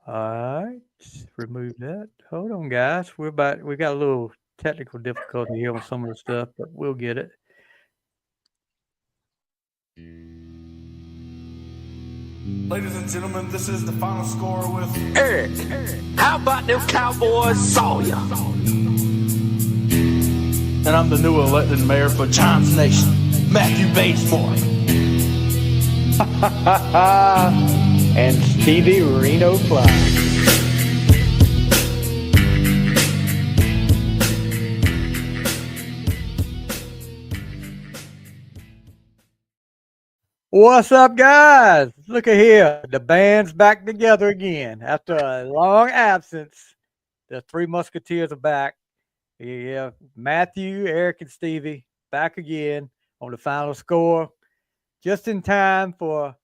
Alright, remove that. Hold on, guys. We got a little technical difficulty here on some of the stuff, but we'll get it. Ladies and gentlemen, this is the final score with Eric, how about them Cowboys saw ya? And I'm the new elected mayor for John's Nation, Matthew Batesmore. And Stevie Reno Fly. What's up, guys? Look at here. The band's back together again after a long absence. The Three Musketeers are back. Yeah, Matthew, Eric, and Stevie back again on the final score. Just in time for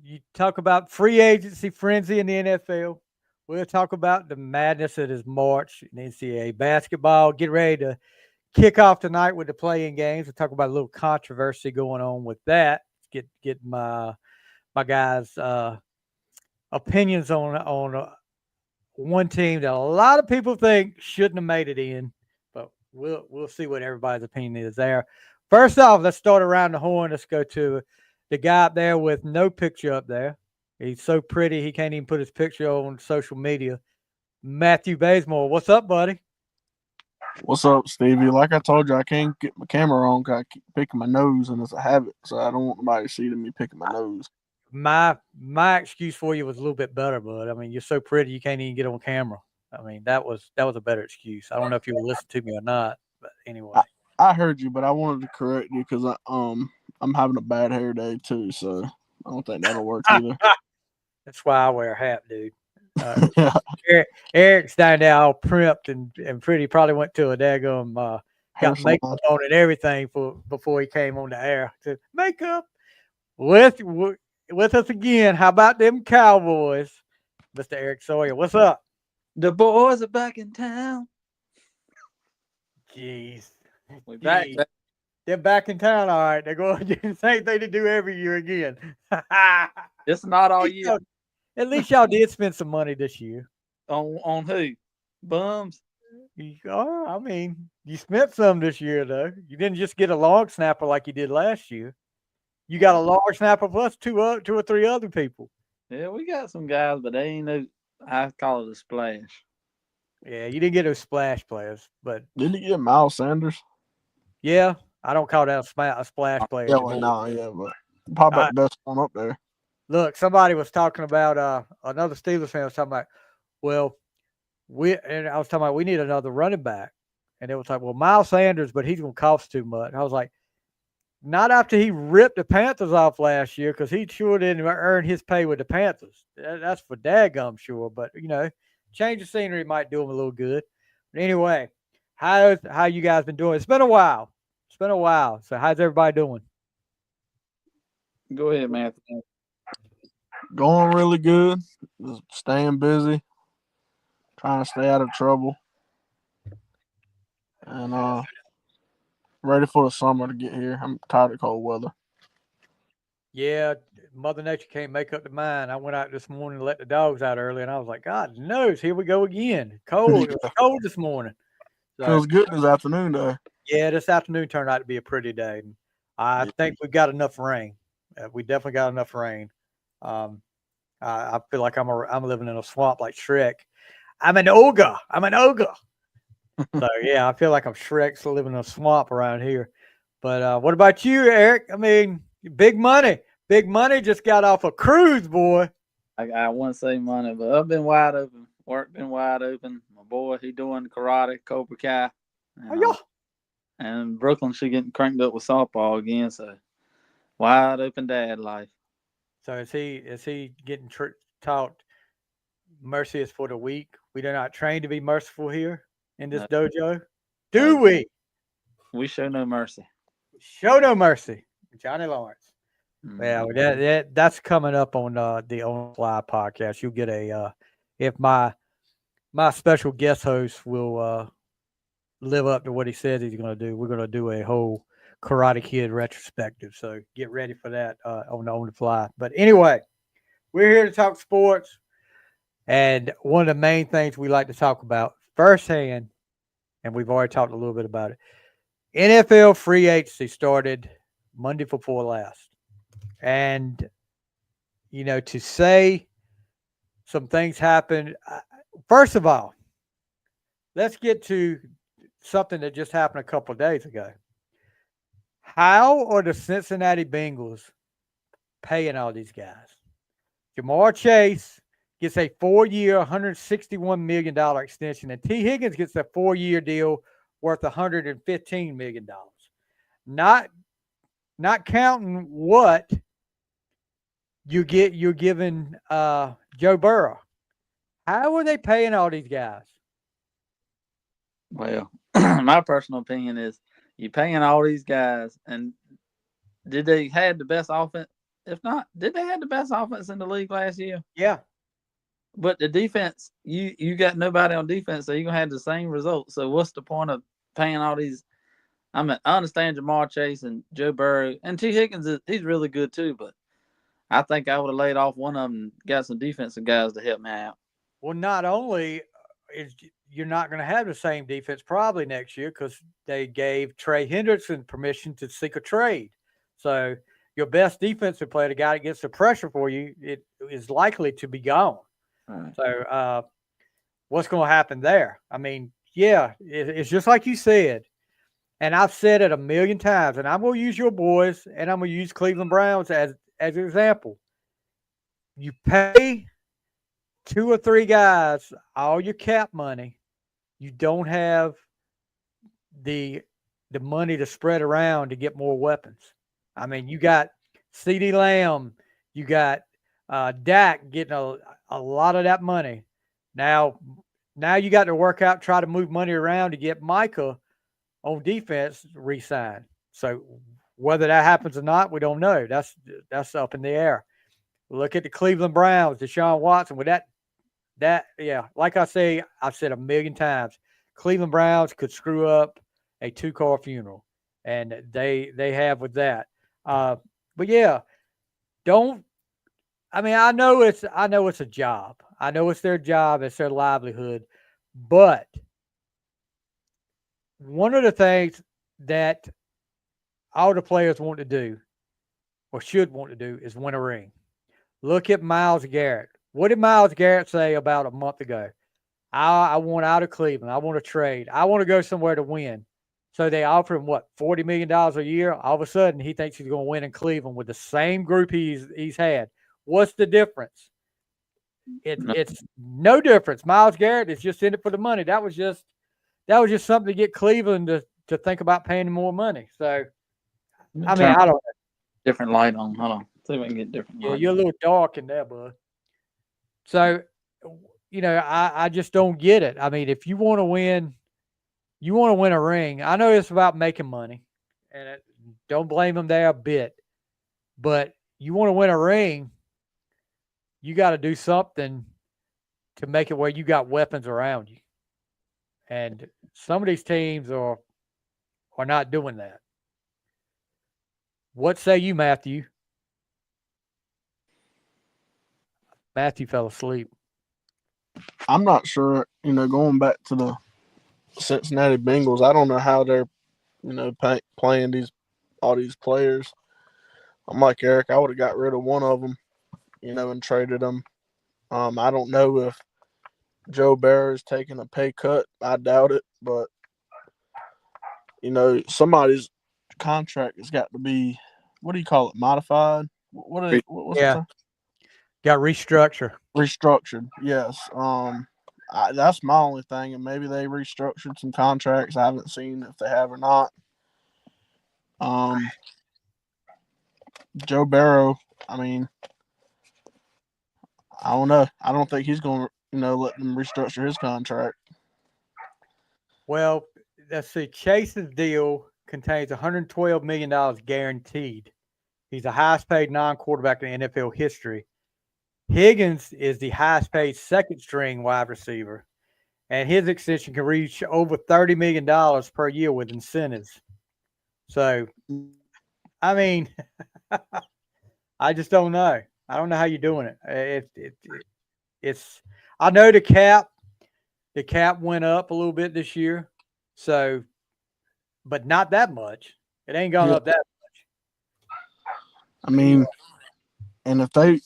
you talk about free agency frenzy in the NFL. We'll talk about the madness that is March in NCAA basketball. Get ready to kick off tonight with the playing games. We'll talk about a little controversy going on with that. Get my guys' opinions on one team that a lot of people think shouldn't have made it in, but we'll see what everybody's opinion is there. First off, let's start around the horn. Let's go to the guy up there with no picture up there. He's so pretty he can't even put his picture on social media. Matthew Bazemore, what's up, buddy? What's up, Stevie? Like I told you, I can't get my camera on because I keep picking my nose, and it's a habit, so I don't want nobody to see me picking my nose. My excuse for you was a little bit better, bud. I mean, you're so pretty you can't even get on camera. I mean, that was a better excuse. I don't know if you would listen to me or not, but anyway. I heard you, but I wanted to correct you because I'm having a bad hair day too, so I don't think that'll work either. That's why I wear a hat, dude. Eric's down there all primped and pretty. Probably went to a daggum got makeup on and everything before he came on the air. To makeup with us again. How about them Cowboys, Mr. Eric Sawyer? What's up? The boys are back in town. Jeez, We're back. They're back in town. All right, they're going to do the same thing they do every year again. It's not all year. At least y'all did spend some money this year. On who? Bums? I mean, you spent some this year, though. You didn't just get a long snapper like you did last year. You got a long snapper plus two or three other people. Yeah, we got some guys, but they ain't no, I call it a splash. Yeah, you didn't get those splash players, but didn't you get Miles Sanders? Yeah, I don't call that a splash player. Yeah, well, but probably the best one up there. Look, somebody was talking about another Steelers fan was talking about, well, I was talking about we need another running back. And they was like, well, Miles Sanders, but he's gonna cost too much. I was like, not after he ripped the Panthers off last year, because he sure didn't earn his pay with the Panthers. That's for daggum sure. But change of scenery might do him a little good. But anyway, how you guys been doing? It's been a while. So how's everybody doing? Go ahead, Matthew. Going really good. Just staying busy. Trying to stay out of trouble. And ready for the summer to get here. I'm tired of cold weather. Yeah, Mother Nature can't make up the mind. I went out this morning to let the dogs out early, and I was like, God knows, here we go again. Cold. It was cold this morning. So, feels good this afternoon, though. Yeah, this afternoon turned out to be a pretty day. I think we've got enough rain. We definitely got enough rain. I feel like I'm living in a swamp like Shrek. I'm an ogre. So yeah, I feel like I'm Shrek's living in a swamp around here. But what about you, Eric? I mean, big money just got off a cruise, boy. I wouldn't say money, but I've been wide open. Work been wide open. My boy, he doing karate, Cobra Kai. And Brooklyn, she getting cranked up with softball again. So wide open dad life. So is he getting taught mercy is for the weak? We are not trained to be merciful here in this dojo. Do we? We show no mercy. Show no mercy. Johnny Lawrence. Yeah, that's coming up on the On Fly podcast. You'll get if my special guest host will live up to what he says he's going to do. We're going to do a whole Karate Kid retrospective. So get ready for that on the Fly. But anyway, we're here to talk sports. And one of the main things we like to talk about firsthand, and we've already talked a little bit about it. NFL free agency started Monday before last. And, to say some things happened, first of all, let's get to something that just happened a couple of days ago. How are the Cincinnati Bengals paying all these guys? Jamar Chase gets a 4-year, $161 million extension, and T. Higgins gets a 4-year deal worth $115 million. Not counting what you're giving Joe Burrow. How are they paying all these guys? Well, my personal opinion is you're paying all these guys, and did they had the best offense? If not, did they have the best offense in the league last year? Yeah. But the defense, you got nobody on defense, so you're gonna have the same results. So what's the point of paying all these? I mean, I understand Jamar Chase and Joe Burrow and T. Higgins he's really good too, but I think I would have laid off one of them, got some defensive guys to help me out. Well, not only is you're not going to have the same defense probably next year because they gave Trey Hendrickson permission to seek a trade. So your best defensive player, the guy that gets the pressure for you, it is likely to be gone. Right. So what's going to happen there? I mean, yeah, it's just like you said. And I've said it a million times, and I'm going to use your boys and I'm going to use Cleveland Browns as an example. You pay 2 or 3 guys all your cap money. You don't have the money to spread around to get more weapons. I mean, you got CeeDee Lamb, you got Dak getting a lot of that money. Now you got to work out, try to move money around to get Micah on defense re-signed. So whether that happens or not, we don't know. That's up in the air. Look at the Cleveland Browns, Deshaun Watson. With like I've said a million times, Cleveland Browns could screw up a 2-car funeral, and they have with that. But yeah, don't. I mean, I know it's a job. I know it's their job. It's their livelihood. But one of the things that all the players want to do or should want to do is win a ring. Look at Myles Garrett. What did Myles Garrett say about a month ago? I want out of Cleveland. I want to trade. I want to go somewhere to win. So they offer him $40 million a year. All of a sudden, he thinks he's going to win in Cleveland with the same group he's had. What's the difference? It's no difference. Myles Garrett is just in it for the money. That was just something to get Cleveland to think about paying him more money. So, I mean, I don't. Different light on. Hold on. See if we can get different light. Yeah, you're a little dark in there, bud. So, I just don't get it. I mean, if you want to win a ring. I know it's about making money, and don't blame them there a bit. But you want to win a ring, you got to do something to make it where you got weapons around you. And some of these teams are not doing that. What say you, Matthew? Matthew fell asleep. I'm not sure. Going back to the Cincinnati Bengals, I don't know how they're, playing all these players. I'm like Eric. I would have got rid of one of them, and traded them. I don't know if Joe Barrow is taking a pay cut. I doubt it, but somebody's contract has got to be, what do you call it, modified? What's the term? Got restructure. Restructured, yes. That's my only thing, and maybe they restructured some contracts. I haven't seen if they have or not. Joe Barrow, I mean, I don't know. I don't think he's going to, let them restructure his contract. Well, let's see. Chase's deal contains $112 million guaranteed. He's the highest paid non-quarterback in NFL history. Higgins is the highest paid second string wide receiver, and his extension can reach over $30 million per year with incentives. So, I mean, I just don't know. I don't know how you're doing it. it's. I know the cap went up a little bit this year, so but not that much. It ain't gone Yeah. up that. I mean, and if they,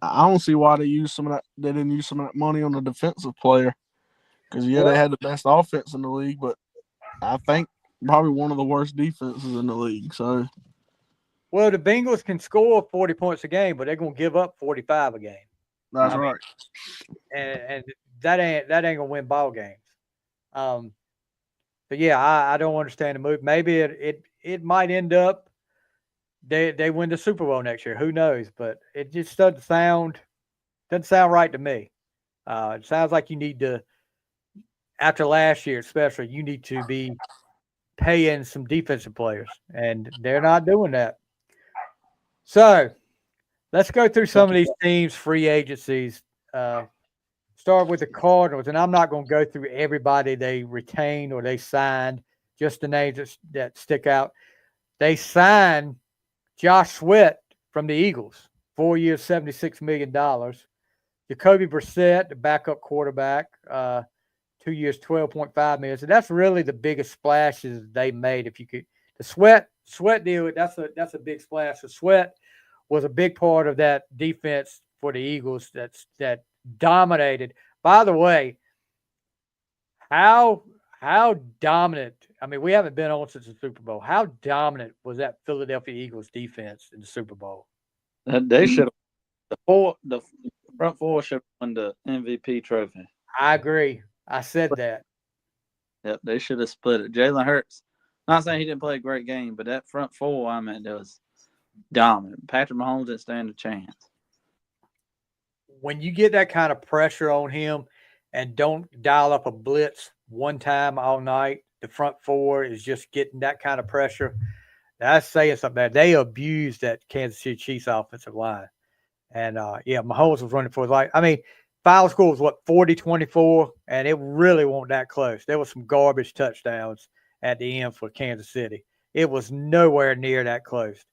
I don't see why they use some of that. They didn't use some of that money on the defensive player because yeah, they Well, had the best offense in the league, but I think probably one of the worst defenses in the league. So well, the Bengals can score 40 points a game, but they're gonna give up 45 a game. that's I mean, right. and that ain't gonna win ball games. Um, but yeah, I don't understand the move. Maybe it might end up they win the Super Bowl next year. Who knows? But it just doesn't sound right to me. It sounds like you need to, after last year especially, you need to be paying some defensive players, and they're not doing that. So let's go through some of these teams' free agencies. Uh, Start with the Cardinals, and I'm not going to go through everybody they retained or they signed, just the names that stick out. They signed Josh Sweat from the Eagles, 4 years, $76 million. Jacoby Brissett, the backup quarterback, 2 years, 12.5 million. So that's really the biggest splashes they made. If you could, the Sweat deal, that's a big splash. The Sweat was a big part of that defense for the Eagles that dominated. By the way, how dominant? I mean, we haven't been on since the Super Bowl. How dominant was that Philadelphia Eagles defense in the Super Bowl? They should have the front four should have won the MVP trophy. I agree. I said that. Yep, they should have split it. Jalen Hurts. Not saying he didn't play a great game, but that front four, I mean, that was dominant. Patrick Mahomes didn't stand a chance. When you get that kind of pressure on him and don't dial up a blitz one time all night, the front four is just getting that kind of pressure. That's saying something bad. They abused that Kansas City Chiefs offensive line. And yeah, Mahomes was running for his life. I mean, final score was what, 40-24, and it really wasn't that close. There was some garbage touchdowns at the end for Kansas City. It was nowhere near that close.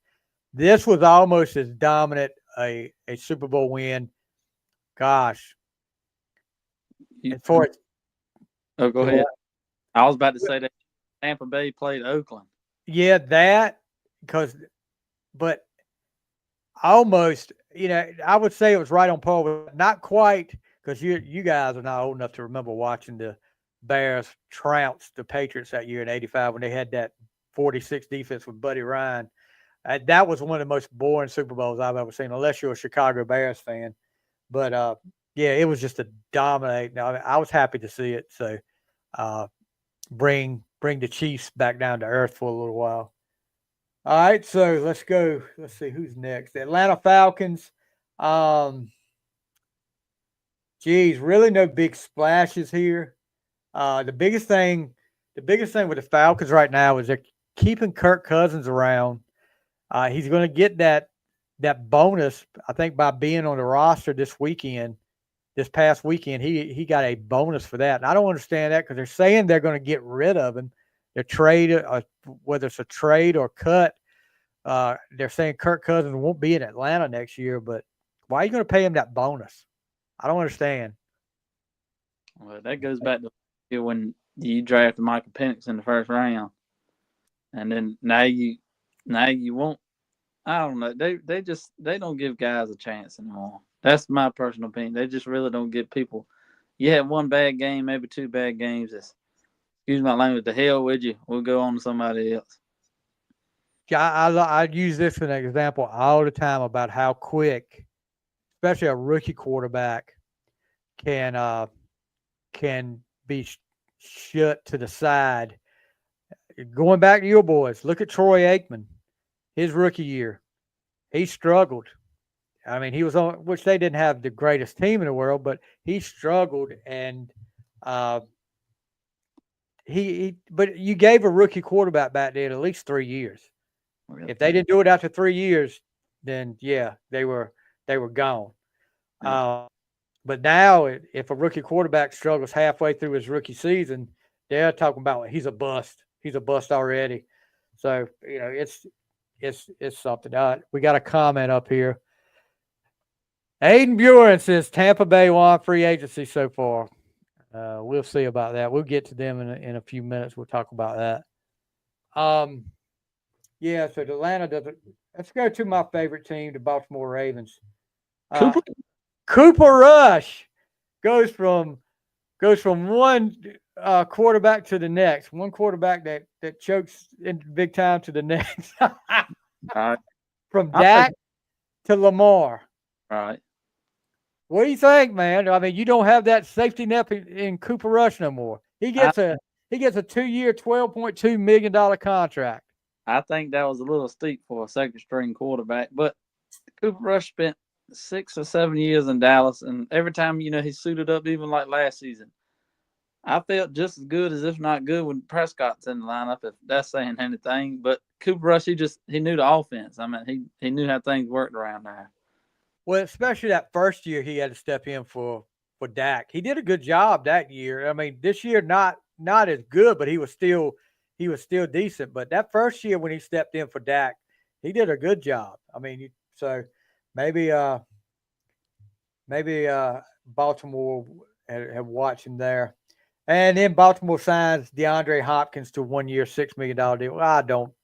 This was almost as dominant a Super Bowl win. Gosh. And for it, Oh, go ahead. I was about to say that Tampa Bay played Oakland. yeah, but almost, I would say it was right on par with, not quite, because you guys are not old enough to remember watching the Bears trounce the Patriots that year in '85 when they had that 46 defense with Buddy Ryan. That was one of the most boring Super Bowls I've ever seen, unless you're a Chicago Bears fan. But yeah, it was just a dominate. Now, I was happy to see it. So bring the Chiefs back down to earth for a little while. All right, so let's go. Let's see who's next. The Atlanta Falcons. Really no big splashes here. The biggest thing with the Falcons right now is they're keeping Kirk Cousins around. He's going to get that bonus, I think, by being on the roster this past weekend. He got a bonus for that. And I don't understand that because they're saying they're going to get rid of him. They're traded, whether it's a trade or cut. They're saying Kirk Cousins won't be in Atlanta next year, but why are you going to pay him that bonus? I don't understand. Well, that goes back to when you drafted Michael Penix in the first round, and then now you won't. I don't know. They don't give guys a chance anymore. That's my personal opinion. They just really don't give people. You had one bad game, maybe two bad games. Excuse my language. The hell with you. We'll go on to somebody else. Yeah, I use this as an example all the time about how quick, especially a rookie quarterback, can be shut to the side. Going back to your boys, look at Troy Aikman, his rookie year. He struggled. I mean, he was on, which they didn't have the greatest team in the world, but he struggled, and but you gave a rookie quarterback back then at least 3 years. If they didn't do it after 3 years, then yeah, they were gone. But now, if a rookie quarterback struggles halfway through his rookie season, they're talking about he's a bust. He's a bust already. So it's something. We got a comment up here. Aiden Buren says Tampa Bay won free agency so far. We'll see about that. We'll get to them in a few minutes. We'll talk about that. Yeah, so the Atlanta doesn't. Let's go to my favorite team, the Baltimore Ravens. Cooper. Cooper Rush goes from one quarterback to the next, one quarterback that chokes in big time to the next, All right. from I'll Dak to Lamar. All right. What do you think, man? I mean, you don't have that safety net in Cooper Rush no more. He gets a 2-year, $12.2 million contract. I think that was a little steep for a second string quarterback, but Cooper Rush spent 6 or 7 years in Dallas, and every time he suited up, even like last season, I felt just as good as if not good when Prescott's in the lineup. If that's saying anything, but Cooper Rush, he knew the offense. I mean, he knew how things worked around there. Well, especially that first year, he had to step in for Dak. He did a good job that year. I mean, this year not as good, but he was still decent. But that first year when he stepped in for Dak, he did a good job. I mean, so maybe Baltimore have watched him there. And then Baltimore signs DeAndre Hopkins to 1 year, $6 million deal. Well,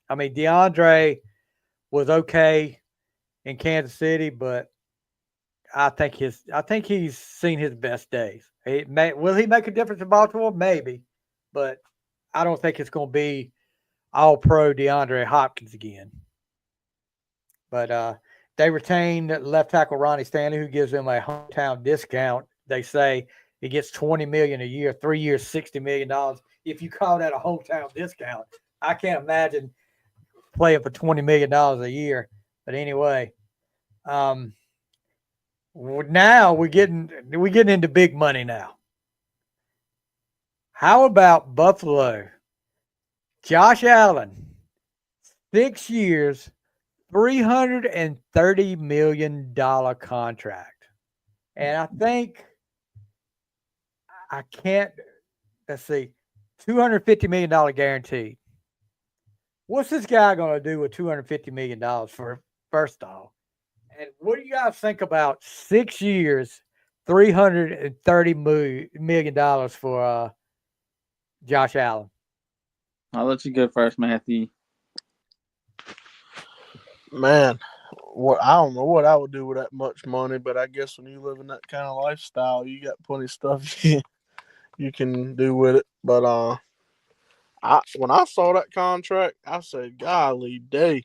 I mean, DeAndre was okay in Kansas City, but I think he's seen his best days. Will he make a difference in Baltimore? Maybe, but I don't think it's going to be all pro DeAndre Hopkins again. But they retain left tackle Ronnie Stanley, who gives them a hometown discount. They say he gets $20 million a year, 3 years, $60 million. If you call that a hometown discount, I can't imagine playing for $20 million a year. But anyway, now we're getting into big money now. How about Buffalo? Josh Allen, 6 years, $330 million contract. And I think let's see, $250 million guaranteed. What's this guy going to do with $250 million for first off? And what do you guys think about 6 years, $330 million for Josh Allen? I'll let you go first, Matthew. Man, I don't know what I would do with that much money, but I guess when you live in that kind of lifestyle, you got plenty of stuff you can do with it. But when I saw that contract, I said, "Golly day,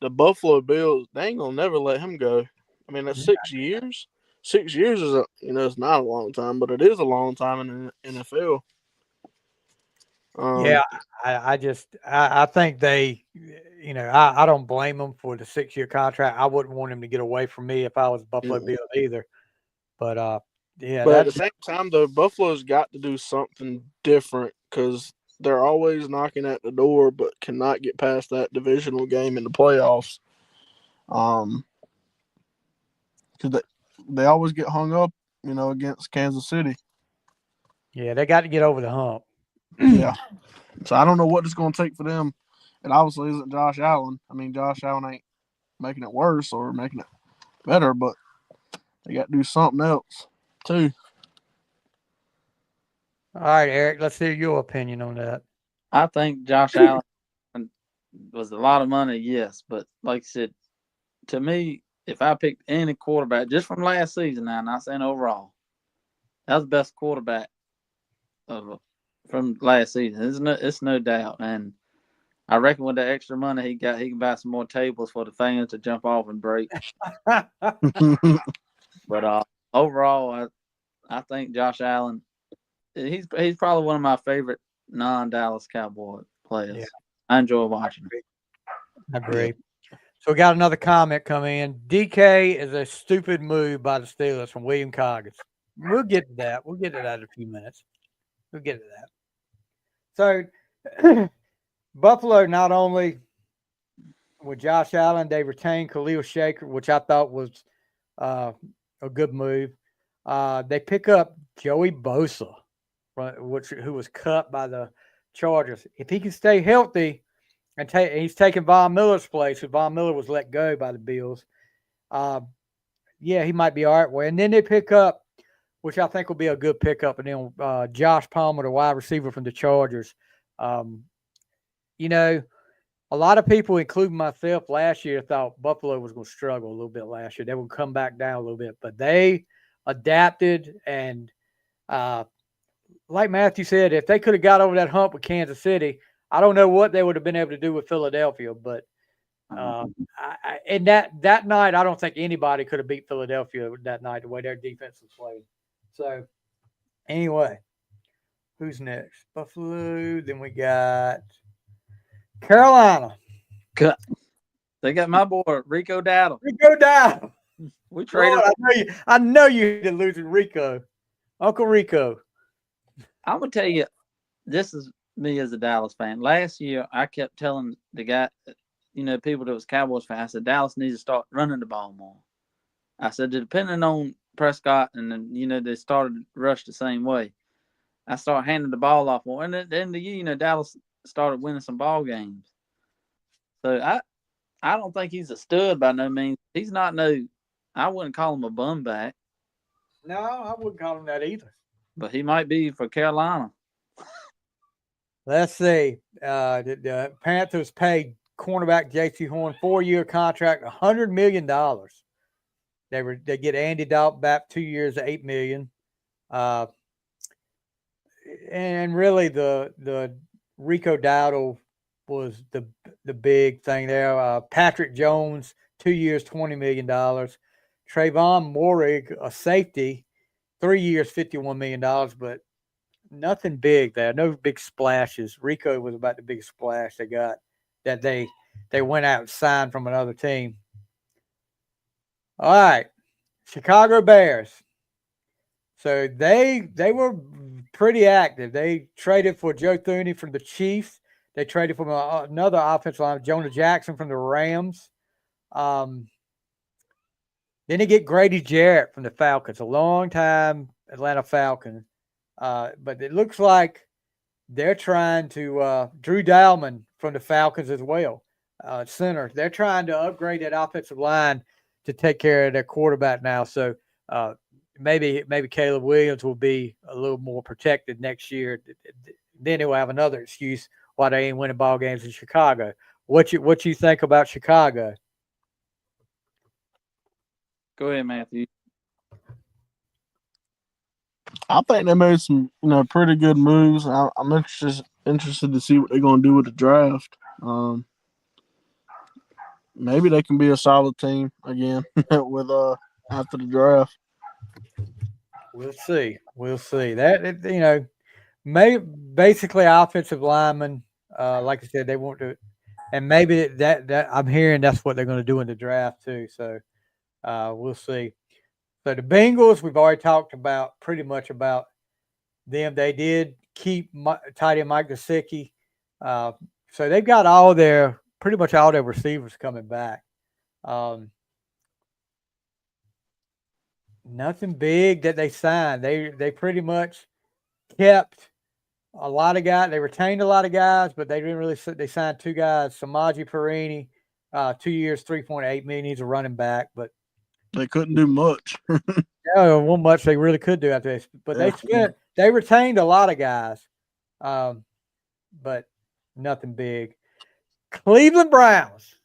the Buffalo Bills, they ain't gonna never let him go." I mean, that's 6 years. 6 years is it's not a long time, but it is a long time in the NFL. Yeah, I think they, I don't blame them for the 6-year contract. I wouldn't want him to get away from me if I was Buffalo Bills either. But yeah. But at the same time, though, Buffalo's got to do something different because they're always knocking at the door, but cannot get past that divisional game in the playoffs. Because they always get hung up, against Kansas City. Yeah, they got to get over the hump. Yeah. So I don't know what it's going to take for them. It obviously isn't Josh Allen. I mean, Josh Allen ain't making it worse or making it better, but they got to do something else too. All right, Eric, let's hear your opinion on that. I think Josh Allen was a lot of money, yes, but like I said, to me, if I picked any quarterback just from last season, now not saying overall, that was the best quarterback from last season. It's no doubt, and I reckon with the extra money he got, he can buy some more tables for the fans to jump off and break. But overall, I think Josh Allen, he's probably one of my favorite non-Dallas Cowboy players. Yeah. I enjoy watching him. I agree. So we got another comment coming in. DK is a stupid move by the Steelers from William Coggins. We'll get to that. We'll get to that in a few minutes. We'll get to that. So Buffalo, not only with Josh Allen, they retained Khalil Shaker, which I thought was a good move. They pick up Joey Bosa, who was cut by the Chargers. If he can stay healthy, and he's taking Von Miller's place, because Von Miller was let go by the Bills. yeah, he might be all right. Well, and then they pick up, which I think will be a good pickup, and then Josh Palmer, the wide receiver from the Chargers. Um, you know, a lot of people, including myself, last year thought Buffalo was going to struggle a little bit last year. They would come back down a little bit, but they adapted. And like Matthew said, if they could have got over that hump with Kansas City, I don't know what they would have been able to do with Philadelphia. But and that night, I don't think anybody could have beat Philadelphia that night the way their defense was played. So anyway, who's next? Buffalo. Then we got Carolina. They got my boy Rico Dowdle. Rico Dowdle. We traded. Lord, I know you didn't lose Rico, Uncle Rico. I'm gonna tell you, this is me as a Dallas fan. Last year, I kept telling the guy, people that was Cowboys fan, I said Dallas needs to start running the ball more. I said, depending on Prescott, and then they started to rush the same way. I started handing the ball off more, and then the year, Dallas started winning some ball games. So I don't think he's a stud by no means. He's not I wouldn't call him a bum back. No, I wouldn't call him that either. But he might be for Carolina. Let's see. The Panthers paid cornerback J.C. Horn 4-year contract, $100 million. They get Andy Dalton back 2 years, $8 million. And really the Rico Dowdle was the big thing there. Patrick Jones, 2 years, $20 million. Trayvon Morig, a safety, 3 years, $51 million, but nothing big there. No big splashes. Rico was about the biggest splash they got that they went out and signed from another team. All right. Chicago Bears. So they were pretty active. They traded for Joe Thuney from the Chiefs. They traded for another offensive line, Jonah Jackson from the Rams. Then they get Grady Jarrett from the Falcons, a long time Atlanta Falcon. But it looks like they're trying to Drew Dalman from the Falcons as well, center. They're trying to upgrade that offensive line to take care of their quarterback now. So maybe Caleb Williams will be a little more protected next year. Then they will have another excuse why they ain't winning ball games in Chicago. What you think about Chicago? Go ahead, Matthew. I think they made some, pretty good moves. I'm interested to see what they're going to do with the draft. Maybe they can be a solid team again with after the draft. We'll see. That basically offensive linemen. Like I said, they want to, and maybe that I'm hearing that's what they're going to do in the draft too. So we'll see. So the Bengals, we've already talked about pretty much about them. They did keep tight end Mike Gesicki. So they've got pretty much all their receivers coming back. Nothing big that they signed. They pretty much kept a lot of guys. They retained a lot of guys, but they didn't really. They signed 2 guys. Samaje Perine, 2 years, $3.8 million. He's a running back, but they couldn't do much. Yeah, one much they really could do after this, but they retained a lot of guys, but nothing big. Cleveland Browns,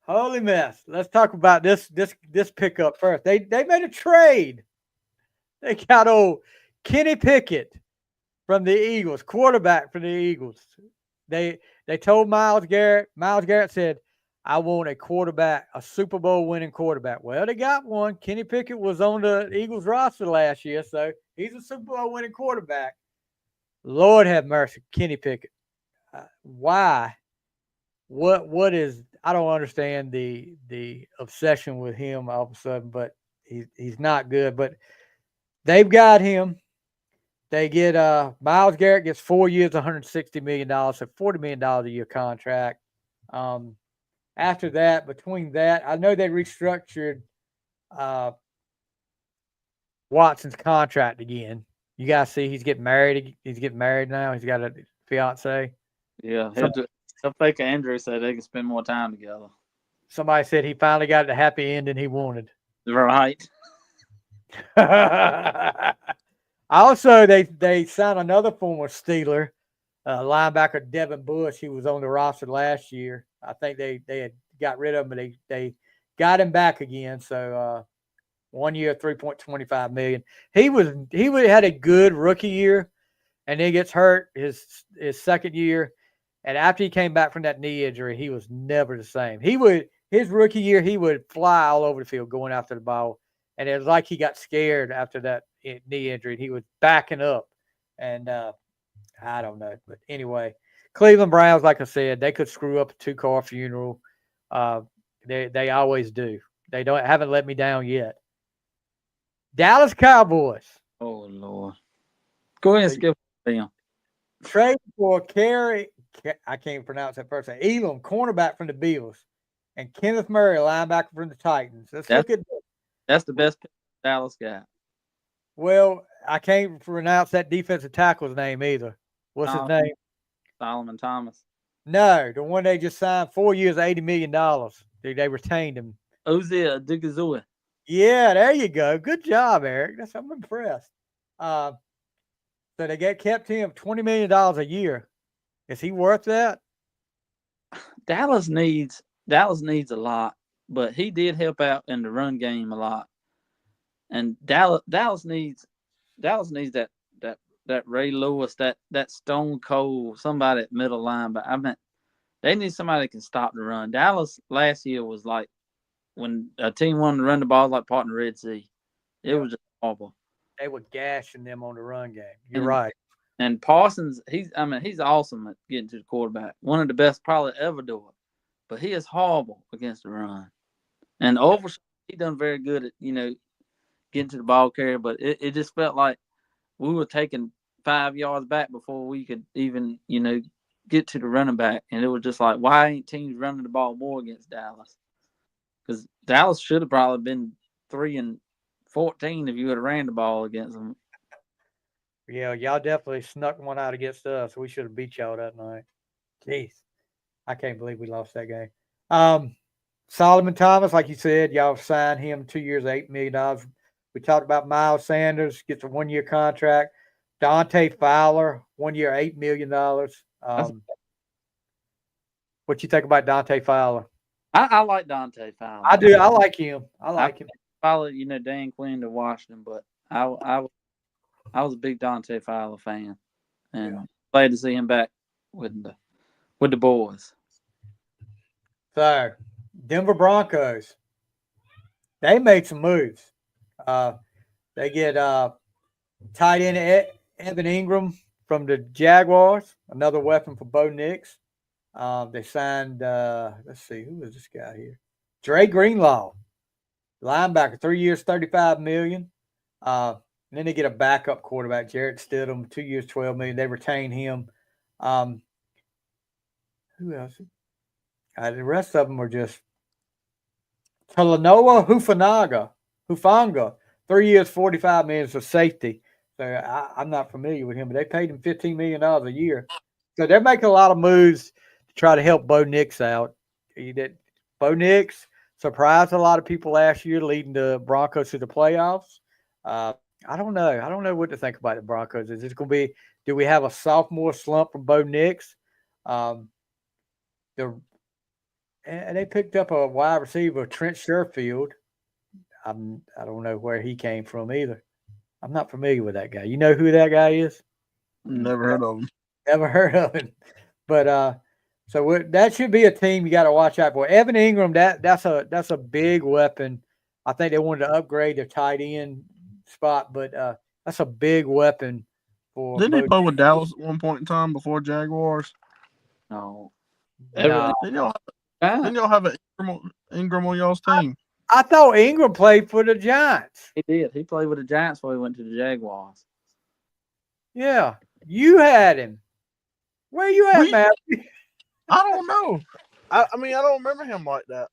holy mess. Let's talk about this pickup first. They made a trade. They got old Kenny Pickett from the Eagles, quarterback for the Eagles. They told Myles Garrett. Myles Garrett said, I want a quarterback, a Super Bowl winning quarterback. Well, they got one. Kenny Pickett was on the Eagles roster last year, so he's a Super Bowl winning quarterback. Lord have mercy, Kenny Pickett. Why? What is? I don't understand the obsession with him all of a sudden, but he's not good. But they've got him. They get Myles Garrett gets 4 years, $160 million, so $40 million a year contract. After that, between that, I know they restructured Watson's contract again. You guys see he's getting married. He's getting married now. He's got a fiance. Yeah, he'll fake an injury so they can spend more time together. Somebody said he finally got the happy ending he wanted. Right. Also, they signed another former Steeler, linebacker Devin Bush. He was on the roster last year. I think they had got rid of him, but they got him back again. So 1 year, 3.25 million. He had a good rookie year, and then gets hurt his second year. And after he came back from that knee injury, he was never the same. His rookie year, he would fly all over the field going after the ball. And it was like he got scared after that knee injury. He was backing up. And I don't know. But anyway, Cleveland Browns, like I said, they could screw up a 2-car funeral. They always do. They haven't let me down yet. Dallas Cowboys. Oh Lord. Go ahead and skip them. Trade for I can't pronounce that first name. Elam, cornerback from the Bills, and Kenneth Murray, linebacker from the Titans. Look at this. That's the best pick Dallas got. Well, I can't pronounce that defensive tackle's name either. What's his name? Solomon Thomas. No, the one they just signed 4 years, $80 million. They retained him. Ozia Digazua. Yeah, there you go. Good job, Eric. I'm impressed. So they kept him $20 million a year. Is he worth that? Dallas needs a lot, but he did help out in the run game a lot. And Dallas needs that Ray Lewis, that Stone Cold, somebody at middle line. But I mean, they need somebody that can stop the run. Dallas last year was like when a team wanted to run the ball like part in the Red Sea. It was just awful. They were gashing them on the run game. You're right. And Parsons, he's awesome at getting to the quarterback. One of the best probably ever do it. But he is horrible against the run. And Overshown, he done very good at, getting to the ball carrier, but it just felt like we were taking 5 yards back before we could even, get to the running back. And it was just like, why ain't teams running the ball more against Dallas? Because Dallas should have probably been 3-14 if you would have ran the ball against them. Yeah, y'all definitely snuck one out against us. We should have beat y'all that night. Jeez. I can't believe we lost that game. Solomon Thomas, like you said, y'all signed him 2 years, $8 million. We talked about Miles Sanders, gets a 1-year contract. Dante Fowler, 1 year, $8 million. What you think about Dante Fowler? I like Dante Fowler. I do. I like him. I followed, Dan Quinn to Washington, but I was a big Dante Fowler fan, and glad to see him back with the boys. So, Denver Broncos, they made some moves. They get tight end Evan Ingram from the Jaguars, another weapon for Bo Nix. They signed, let's see, who is this guy here? Dre Greenlaw, linebacker, 3 years, $35 million. And then they get a backup quarterback, Jarrett Stidham, 2 years, $12 million. They retain him. Who else? The rest of them are just Talanoa Hufanga, 3 years, $45 million for safety. So I'm not familiar with him, but they paid him $15 million a year. So they're making a lot of moves to try to help Bo Nix out. Bo Nix surprised a lot of people last year, leading the Broncos to the playoffs. I don't know. I don't know what to think about the Broncos. Is this going to be? Do we have a sophomore slump from Bo Nix? And they picked up a wide receiver, Trent Sherfield. I don't know where he came from either. I'm not familiar with that guy. You know who that guy is? Never heard of him. Never heard of him. But so that should be a team you got to watch out for. Evan Ingram, that's a big weapon. I think they wanted to upgrade their tight end spot, but that's a big weapon for. Didn't he play with Dallas at one point in time before Jaguars? No. No. Didn't y'all have an Ingram on y'all's team? I thought Ingram played for the Giants. He did. He played with the Giants before he went to the Jaguars. Yeah. You had him. Where you at, Matthew? I don't know. I don't remember him like that.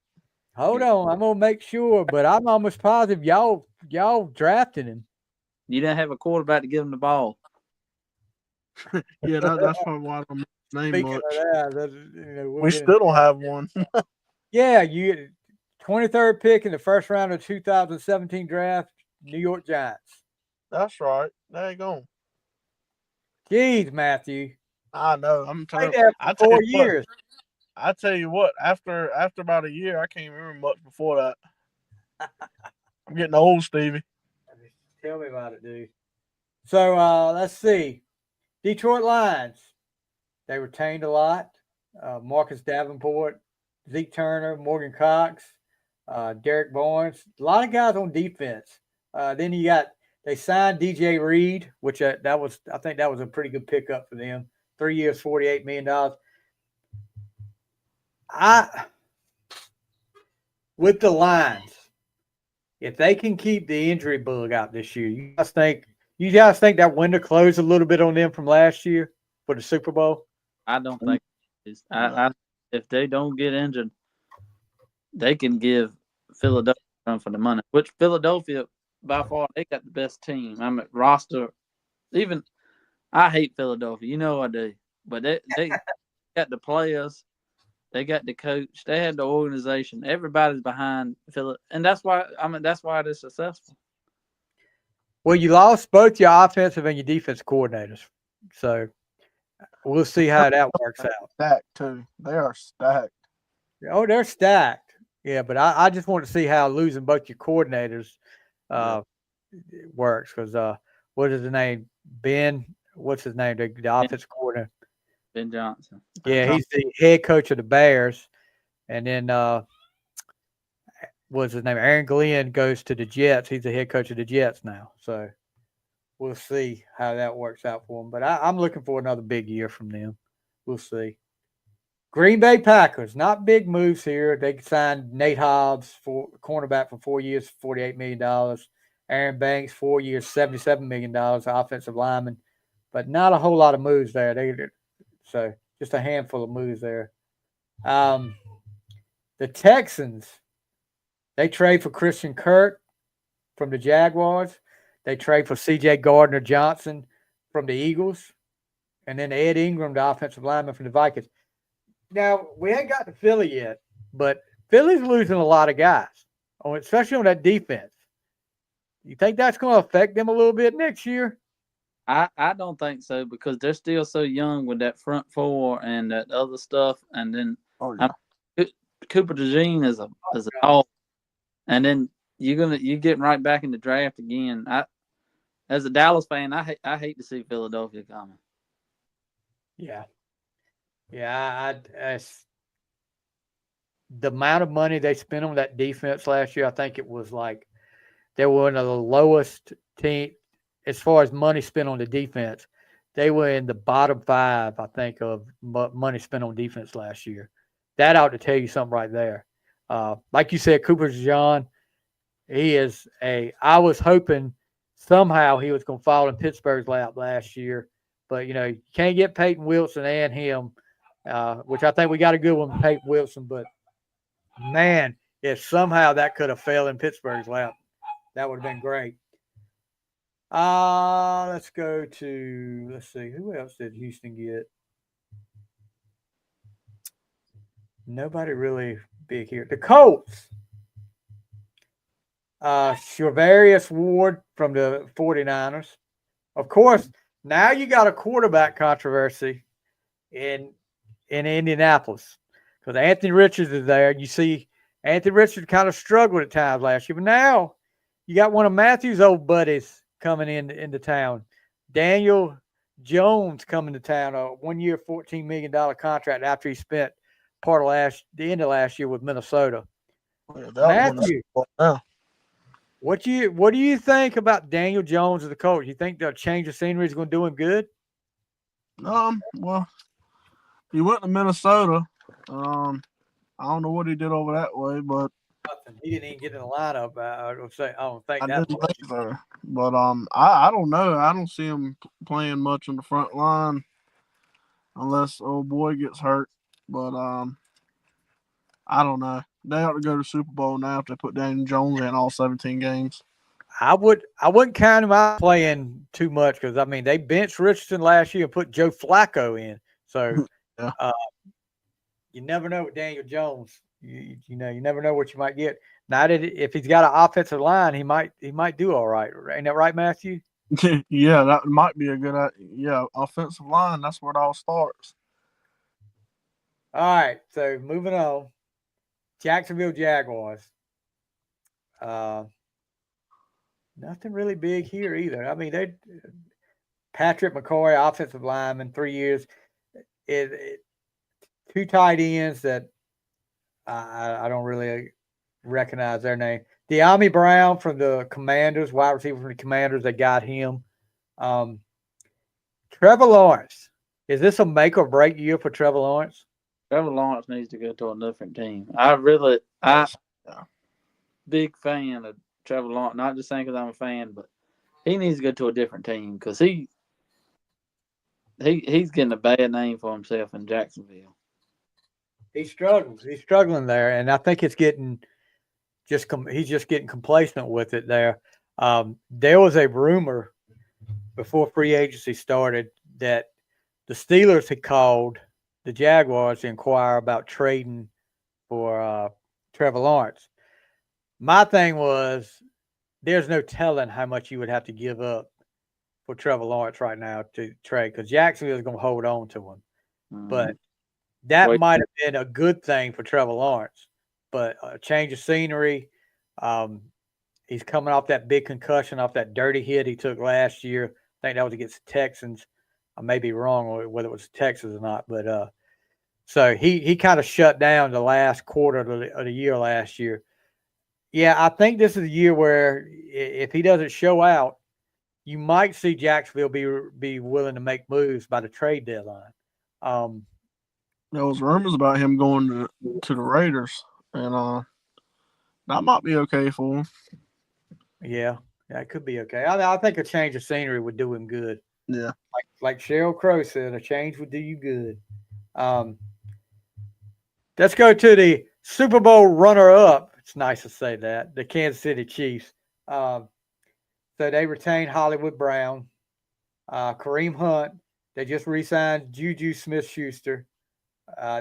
Hold on. I'm going to make sure, but I'm almost positive y'all drafted him. You didn't have a quarterback to give him the ball. Yeah, that's probably why I don't remember his name much. Of that, we still don't have one. Yeah, 23rd pick in the first round of 2017 draft, New York Giants. That's right. There you go. Jeez, Matthew. I know. I'm Played telling. there I for tell 4 you what. years. I tell you what. After about a year, I can't remember much before that. I'm getting old, Stevie. Tell me about it, dude. So let's see. Detroit Lions. They retained a lot. Marcus Davenport, Zeke Turner, Morgan Cox, Derek Barnes. A lot of guys on defense. Then they signed DJ Reed, which I think that was a pretty good pickup for them. 3 years, $48 million. With the Lions, if they can keep the injury bug out this year, you guys think that window closed a little bit on them from last year for the Super Bowl? I don't think it is. If they don't get injured, they can give Philadelphia a run for the money. Which Philadelphia, by far, they got the best team. I mean, roster. Even I hate Philadelphia. You know I do. But they got the players. They got the coach. They had the organization. Everybody's behind Philly, and that's why they're successful. Well, you lost both your offensive and your defense coordinators, so we'll see how that works out. Stacked too. They are stacked. Oh, they're stacked. Yeah, but I just want to see how losing both your coordinators works because what is his name? Ben. What's his name? The offensive coordinator. Ben Johnson. Yeah, he's the head coach of the Bears, and then what's his name? Aaron Glenn goes to the Jets. He's the head coach of the Jets now. So we'll see how that works out for him. But I'm looking for another big year from them. We'll see. Green Bay Packers, not big moves here. They signed Nate Hobbs for cornerback for 4 years, $48 million. Aaron Banks, 4 years, $77 million, offensive lineman. But not a whole lot of moves there. So just a handful of moves there. The Texans, they trade for Christian Kirk from the Jaguars. They trade for C.J. Gardner-Johnson from the Eagles. And then Ed Ingram, the offensive lineman from the Vikings. Now, we ain't got to Philly yet, but Philly's losing a lot of guys, especially on that defense. You think that's going to affect them a little bit next year? I don't think so because they're still so young with that front four and that other stuff. And then Cooper DeJean is a dog. And then you're getting right back in the draft again. As a Dallas fan, I hate to see Philadelphia coming. Yeah. Yeah, the amount of money they spent on that defense last year, I think it was like they were one of the lowest team as far as money spent on the defense. They were in the bottom 5, I think, of money spent on defense last year. That ought to tell you something right there. Like you said, Cooper DeJean, I was hoping somehow he was going to fall in Pittsburgh's lap last year. But, you can't get Peyton Wilson and him, which I think we got a good one with Peyton Wilson. But, man, if somehow that could have fell in Pittsburgh's lap, that would have been great. Let's see. Who else did Houston get? Nobody really big here. The Colts. Charvarius Ward from the 49ers. Of course, now you got a quarterback controversy in Indianapolis because Anthony Richards is there. You see Anthony Richards kind of struggled at times last year, but now you got one of Matthew's old buddies coming into town. Daniel Jones coming to town, a 1 year, $14 million contract after he spent part of the end of last year with Minnesota. Matthew, what do you think about Daniel Jones as the coach? You think the change of scenery is going to do him good? Well, he went to Minnesota. I don't know what he did over that way, but he didn't even get in the lineup. I don't think I didn't think so. But I don't know. I don't see him playing much on the front line unless old boy gets hurt. But I don't know. They ought to go to Super Bowl now if they put Daniel Jones in all 17 games. I wouldn't count him out playing too much because they benched Richardson last year and put Joe Flacco in. So you never know with Daniel Jones. You know, you never know what you might get. Now, if he's got an offensive line, he might do all right. Ain't that right, Matthew? Yeah, that might be a good. Yeah, offensive line. That's where it all starts. All right. So moving on, Jacksonville Jaguars. Uh, Nothing really big here either. I mean, they Patrick McCoy, offensive lineman, 3 years. It two tight ends that I don't really recognize their name. De'Ami Brown from the Commanders, wide receiver from the Commanders. They got him. Um, Trevor Lawrence. Is this a make or break year for Trevor Lawrence? Trevor Lawrence needs to go to a different team. I Yeah. big fan of Trevor Lawrence. Not just saying because I'm a fan, but he needs to go to a different team because he's getting a bad name for himself in Jacksonville. He struggles. He's struggling there, and I think it's getting he's just getting complacent with it there. There was a rumor before free agency started that the Steelers had called the Jaguars to inquire about trading for Trevor Lawrence. My thing was there's no telling how much you would have to give up for Trevor Lawrence right now to trade because Jacksonville is going to hold on to him. But that Wait. might have been a good thing for Trevor Lawrence. But a change of scenery. He's coming off that big concussion, off that dirty hit he took last year. I think that was against the Texans. I may be wrong whether it was Texas or not, but so he kind of shut down the last quarter of the year last year. Yeah, I think this is a year where if he doesn't show out, you might see Jacksonville be willing to make moves by the trade deadline. There was rumors about him going to the Raiders, and that might be okay for him. Yeah, it could be okay. I think a change of scenery would do him good. Yeah. Like Sheryl Crow said, a change would do you good. Let's go to the Super Bowl runner-up. It's nice to say that. The Kansas City Chiefs. So they retained Hollywood Brown, Kareem Hunt. They just re-signed Juju Smith-Schuster.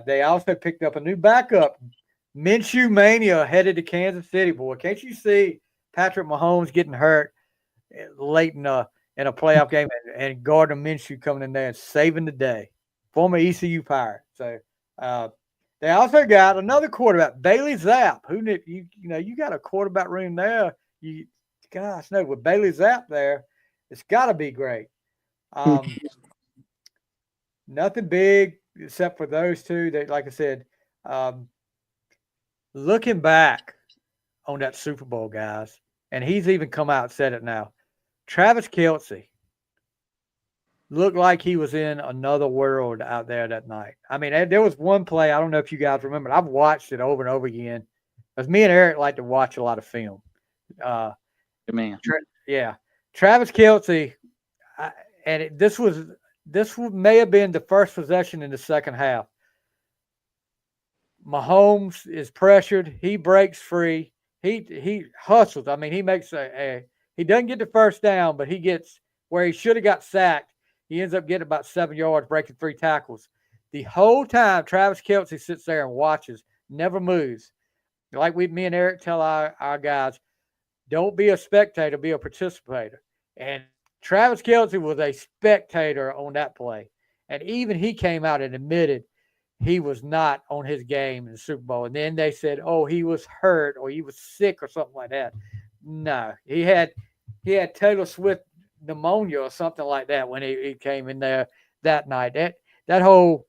They also picked up a new backup. Minshew Mania headed to Kansas City, boy. Can't you see Patrick Mahomes getting hurt late in a playoff game and Gardner Minshew coming in there and saving the day? Former ECU Pirate. So they also got another quarterback, Bailey Zapp. Who knew you got a quarterback room there. Gosh, no, with Bailey Zapp there, it's got to be great. Nothing big except for those two. That, like I said, looking back on that Super Bowl, guys, and he's even come out and said it now. Travis Kelce looked like he was in another world out there that night. I mean, there was one play. I don't know if you guys remember. I've watched it over and over again. Because me and Eric like to watch a lot of film. Man. Yeah. Travis Kelce, this may have been the first possession in the second half. Mahomes is pressured. He breaks free. He hustles. I mean, he makes he doesn't get the first down, but he gets where he should have got sacked. He ends up getting about 7 yards, breaking 3 tackles. The whole time, Travis Kelce sits there and watches, never moves. Like me and Eric tell our guys, don't be a spectator, be a participator. And Travis Kelce was a spectator on that play. And even he came out and admitted he was not on his game in the Super Bowl. And then they said, oh, he was hurt or he was sick or something like that. No, he had Taylor Swift pneumonia or something like that when he came in there that night. That whole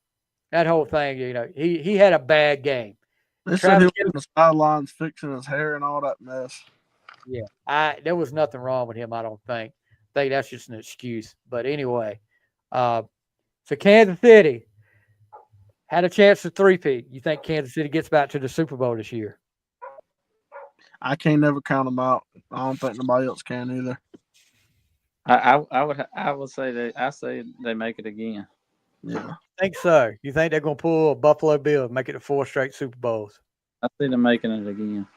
thing, he had a bad game. They said he was on the sidelines fixing his hair and all that mess. Yeah, there was nothing wrong with him, I don't think. I think that's just an excuse. But anyway, so Kansas City had a chance to three-peat. You think Kansas City gets back to the Super Bowl this year? I can't never count them out. I don't think nobody else can either. I would say they make it again. Yeah. I think so. You think they're going to pull a Buffalo Bill and make it to 4 straight Super Bowls? I see them making it again.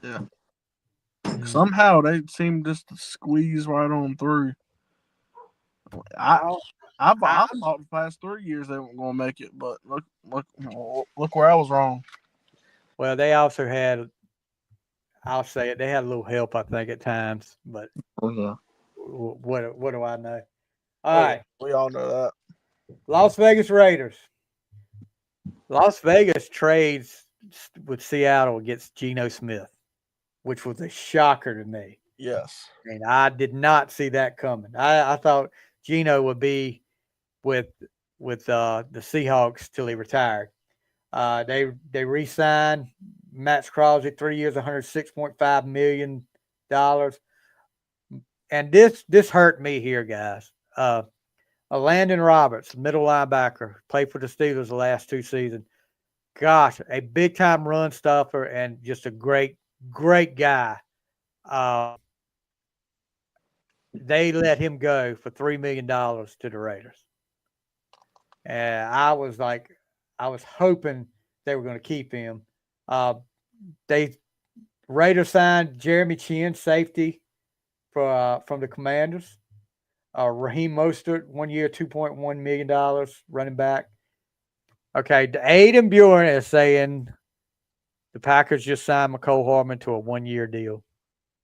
Yeah. Somehow they seem just to squeeze right on through. I I, thought the past 3 years they weren't going to make it, but look where I was wrong. well, they also had, I'll say it, they had a little help, I think, at times. But Oh yeah, what do I know? All oh, yeah. right, We all know that. Las Vegas Raiders. Las Vegas trades with Seattle against Geno Smith, which was a shocker to me. Yes. And I did not see that coming. I thought Geno would be with the Seahawks till he retired. They re-signed Max Crosby 3 years, $106.5 million. And this hurt me here, guys. Landon Roberts, middle linebacker, played for the Steelers the last 2 seasons. Gosh, a big time run stuffer and just a great guy. Uh, they let him go for $3 million to the Raiders. And I was hoping they were going to keep him. Uh, they Raiders signed Jeremy Chin, safety, from the Commanders. Raheem Mostert, 1 year, $2.1 million, running back. Okay, Aiden Buren is saying the Packers just signed McCole Hardman to a 1 year deal.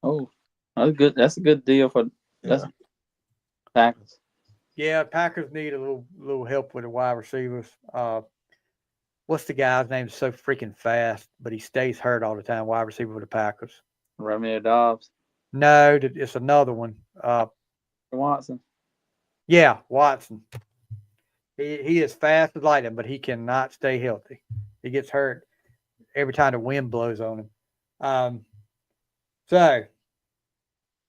Oh, that's good. That's a good deal for that's Yeah. Packers. Yeah, Packers need a little help with the wide receivers. What's the guy's name? So freaking fast, but he stays hurt all the time. Wide receiver for the Packers. Romeo Dobbs, No, it's another one. Watson. Yeah, Watson. He is fast as lightning, but he cannot stay healthy. He gets hurt every time the wind blows on him. So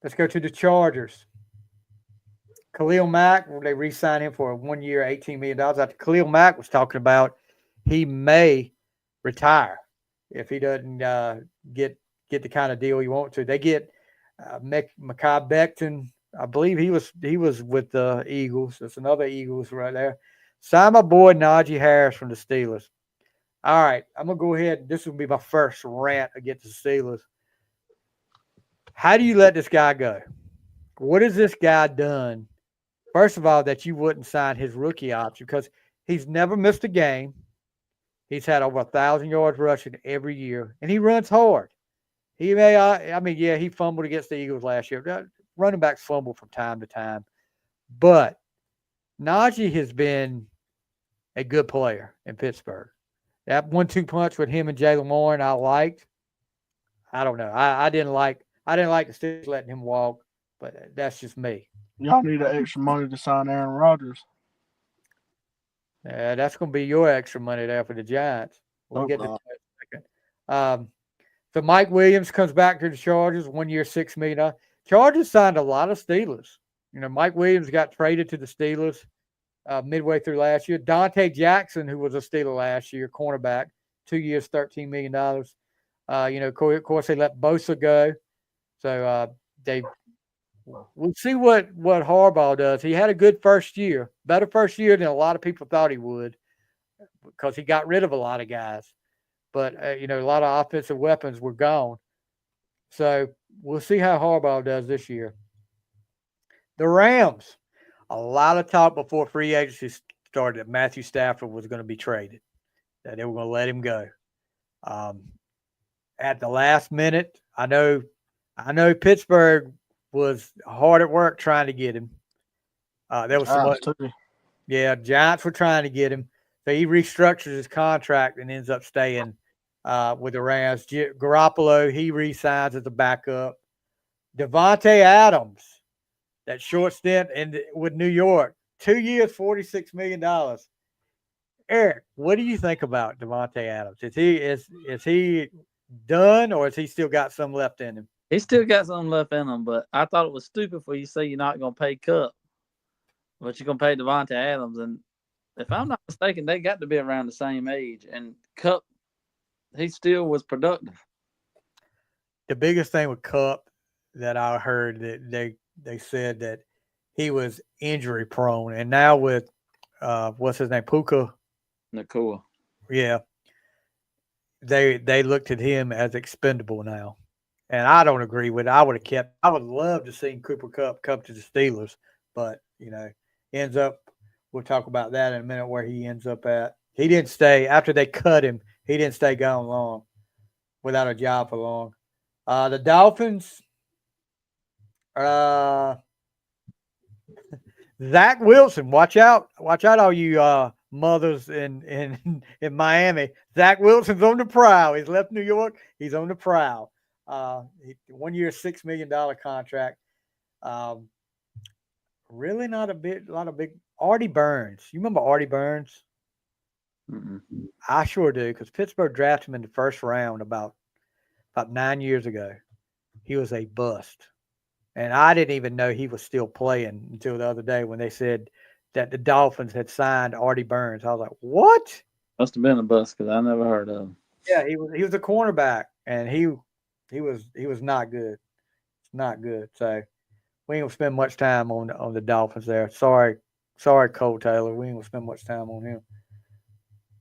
let's go to the Chargers. Khalil Mack, they re-signed him for a 1 year, $18 million. After Khalil Mack was talking about he may retire if he doesn't get the kind of deal he wants to. They get Mekhi Becton. I believe he was with the Eagles. That's another Eagles right there. Sign my boy Najee Harris from the Steelers. All right, I'm gonna go ahead. This will be my first rant against the Steelers. How do you let this guy go? What has this guy done? First of all, that you wouldn't sign his rookie option because he's never missed a game. He's had over 1,000 yards rushing every year, and he runs hard. He may, yeah, he fumbled against the Eagles last year. Running backs fumble from time to time, but Najee has been a good player in Pittsburgh. That 1-2 punch with him and Jalen Warren, I liked. I don't know. I didn't like the Steelers letting him walk, but that's just me. Y'all need that extra money to sign Aaron Rodgers. That's going to be your extra money there for the Giants. We'll Hope get to not. that in a second. So Mike Williams comes back to the Chargers, 1 year, $6 million. Chargers signed a lot of Steelers. Mike Williams got traded to the Steelers midway through last year. Dante Jackson, who was a Steeler last year, cornerback, 2 years, $13 million. Of course, they let Bosa go. So we'll see what Harbaugh does. He had a good first year, better first year than a lot of people thought he would because he got rid of a lot of guys. But, a lot of offensive weapons were gone. So we'll see how Harbaugh does this year. The Rams, a lot of talk before free agency started that Matthew Stafford was going to be traded, that they were going to let him go. At the last minute, I know Pittsburgh was hard at work trying to get him. There was some, Giants were trying to get him. So he restructures his contract and ends up staying with the Rams. Garoppolo, he re-signs as a backup. Devontae Adams, that short stint with New York, 2 years, $46 million. Eric, what do you think about Devontae Adams? Is he done, or has he still got some left in him? He still got something left in him, but I thought it was stupid for you to say you're not going to pay Cup, but you're going to pay Devontae Adams. And if I'm not mistaken, they got to be around the same age. And Cup, he still was productive. The biggest thing with Cup that I heard that they said that he was injury prone, and now with what's his name, Puka Nakua. Yeah, they looked at him as expendable now, and I don't agree with it. I would love to see Cooper Kupp come to the Steelers, but ends up We'll talk about that in a minute where he ends up at. He didn't stay after they cut him. He didn't stay gone long without a job for long. The Dolphins, Zach Wilson, watch out, all you mothers in Miami. Zach Wilson's on the prowl. He's left New York. He's on the prowl. 1 year, $6 million contract. Really not a lot of big. Artie Burns. You remember Artie Burns? Mm-mm. I sure do, because Pittsburgh drafted him in the first round about 9 years ago. He was a bust. And I didn't even know he was still playing until the other day when they said that the Dolphins had signed Artie Burns. I was like, what? Must have been a bust because I never heard of him. Yeah, he was a cornerback, and he was not good. It's not good. So we ain't gonna spend much time on the Dolphins there. Sorry, Cole Taylor. We ain't gonna spend much time on him.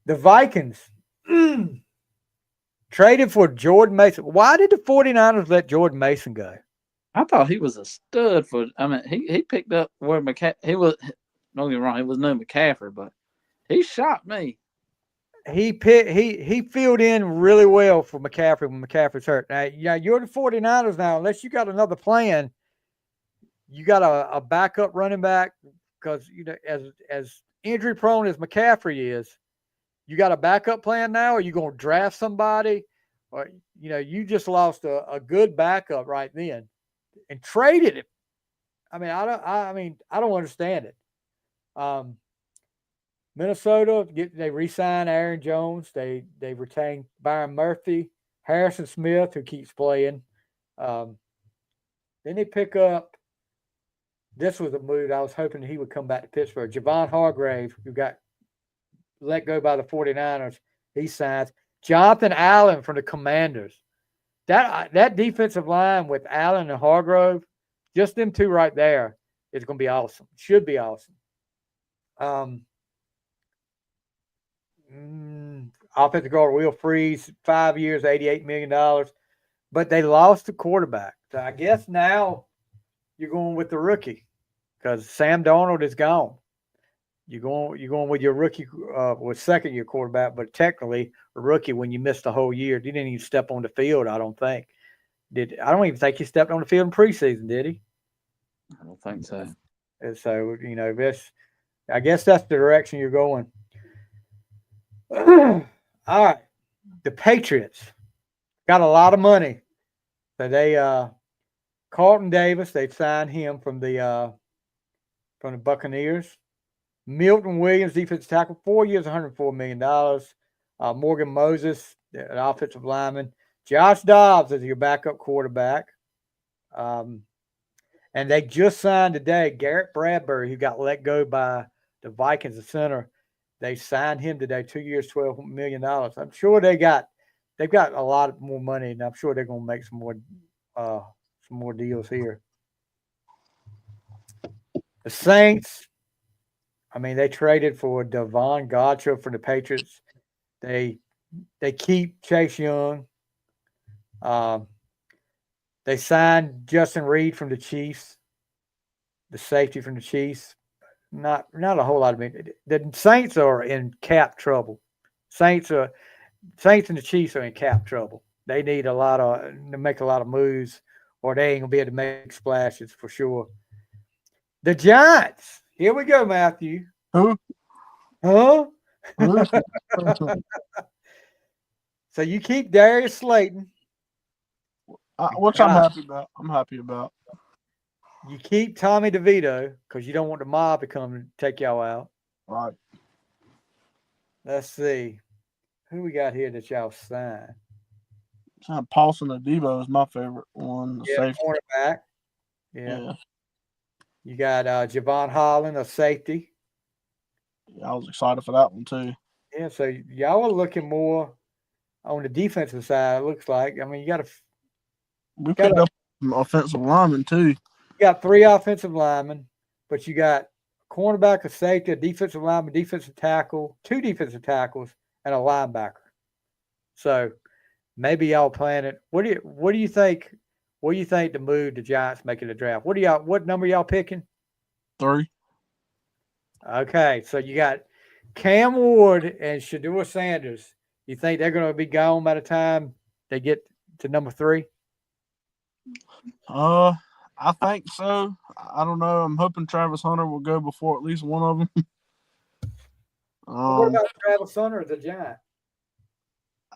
The Vikings traded for Jordan Mason. Why did the 49ers let Jordan Mason go? I thought he was a stud for. I mean, he picked up where he was. Don't get me wrong, he was no McCaffrey, but he shocked me. He filled in really well for McCaffrey when McCaffrey's hurt. Now, you're the 49ers now. Unless you got another plan, you got a backup running back because as injury prone as McCaffrey is, you got a backup plan now. Or you going to draft somebody, or you just lost a good backup right then and traded him. I mean, I don't understand it. Minnesota, they re-signed Aaron Jones. They retained Byron Murphy, Harrison Smith, who keeps playing. Then they pick up. This was a move I was hoping he would come back to Pittsburgh. Javon Hargrave, who got let go by the 49ers, he signs. Jonathan Allen from the Commanders. That defensive line with Allen and Hargrove, just them two right there, is going to be awesome. Should be awesome. Offensive guard Will Freeze, 5 years, $88 million. But they lost the quarterback. So I guess now you're going with the rookie because Sam Darnold is gone. You're going with your rookie, with second-year quarterback, but technically a rookie when you missed the whole year. He didn't even step on the field, I don't think. I don't even think he stepped on the field in preseason, did he? I don't think so. And so, I guess that's the direction you're going. All right. The Patriots got a lot of money. So they Carlton Davis, they signed him from the Buccaneers. Milton Williams, defensive tackle, 4 years, $104 million. Morgan Moses, an offensive lineman. Josh Dobbs is your backup quarterback. And they just signed today Garrett Bradbury, who got let go by the Vikings, the center. They signed him today, 2 years, $12 million. I'm sure they've got a lot more money, and I'm sure they're going to make some more deals here. The Saints, they traded for Devon Gotcha for the Patriots. They keep Chase Young. They signed Justin Reed from the Chiefs, the safety from the Chiefs. Not a whole lot of money. The Saints are in cap trouble. Saints and the Chiefs are in cap trouble. They need to make a lot of moves, or they ain't gonna be able to make splashes for sure. The Giants. Here we go, Matthew. Who? Huh? So you keep Darius Slayton. Which I'm happy about. You keep Tommy DeVito because you don't want the mob to come and take y'all out. Right. Let's see. Who we got here that y'all signed? Paulson Adebo is my favorite one. Yeah, cornerback. Yeah. You got Javon Holland, a safety. Yeah, I was excited for that one too. Yeah, so y'all are looking more on the defensive side, it looks like. We picked up some offensive linemen too. You got 3 offensive linemen, but you got a cornerback, a safety, a defensive lineman, defensive tackle, 2 defensive tackles, and a linebacker. So maybe y'all plan it. What do you think? What do you think the move the Giants making the draft? What number y'all picking? 3. Okay, so you got Cam Ward and Shador Sanders. You think they're going to be gone by the time they get to number 3? Uh, I think so. I don't know. I'm hoping Travis Hunter will go before at least one of them. Well, what about Travis Hunter as a Giant?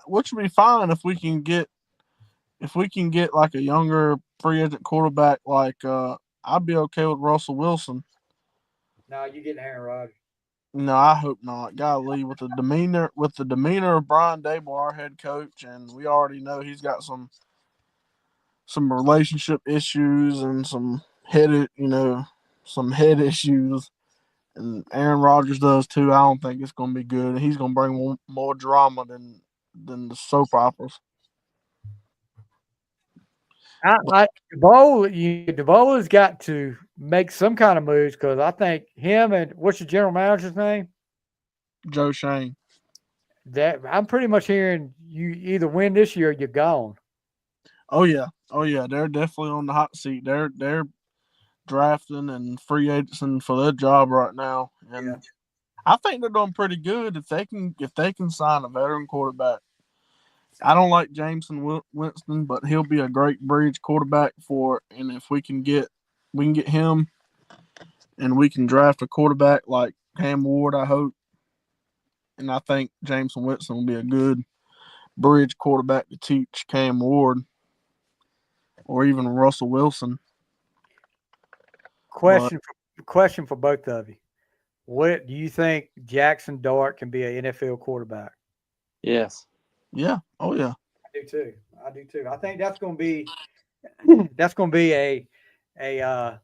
Which would be fine if we can get like a younger free agent quarterback. Like I'd be okay with Russell Wilson. No, you getting Aaron Rodgers. No, I hope not. Golly, with the demeanor of Brian Dable, our head coach, and we already know he's got some relationship issues and some head issues, and Aaron Rodgers does too. I don't think it's going to be good. He's going to bring more drama than the soap operas. DeVoe has got to make some kind of moves because I think him and what's your general manager's name? Joe Shane. That I'm pretty much hearing you either win this year or you're gone. Oh yeah, they're definitely on the hot seat. They're drafting and free agenting for their job right now, and Yeah. I think they're doing pretty good if they can sign a veteran quarterback. I don't like Jameson Winston, but he'll be a great bridge quarterback and if we can get him, and we can draft a quarterback like Cam Ward, I hope, and I think Jameson Winston will be a good bridge quarterback to teach Cam Ward or even Russell Wilson. But Question for both of you. What do you think Jackson Dart can be an NFL quarterback? Yes. yeah, oh yeah, I do too. I think that's going to be a a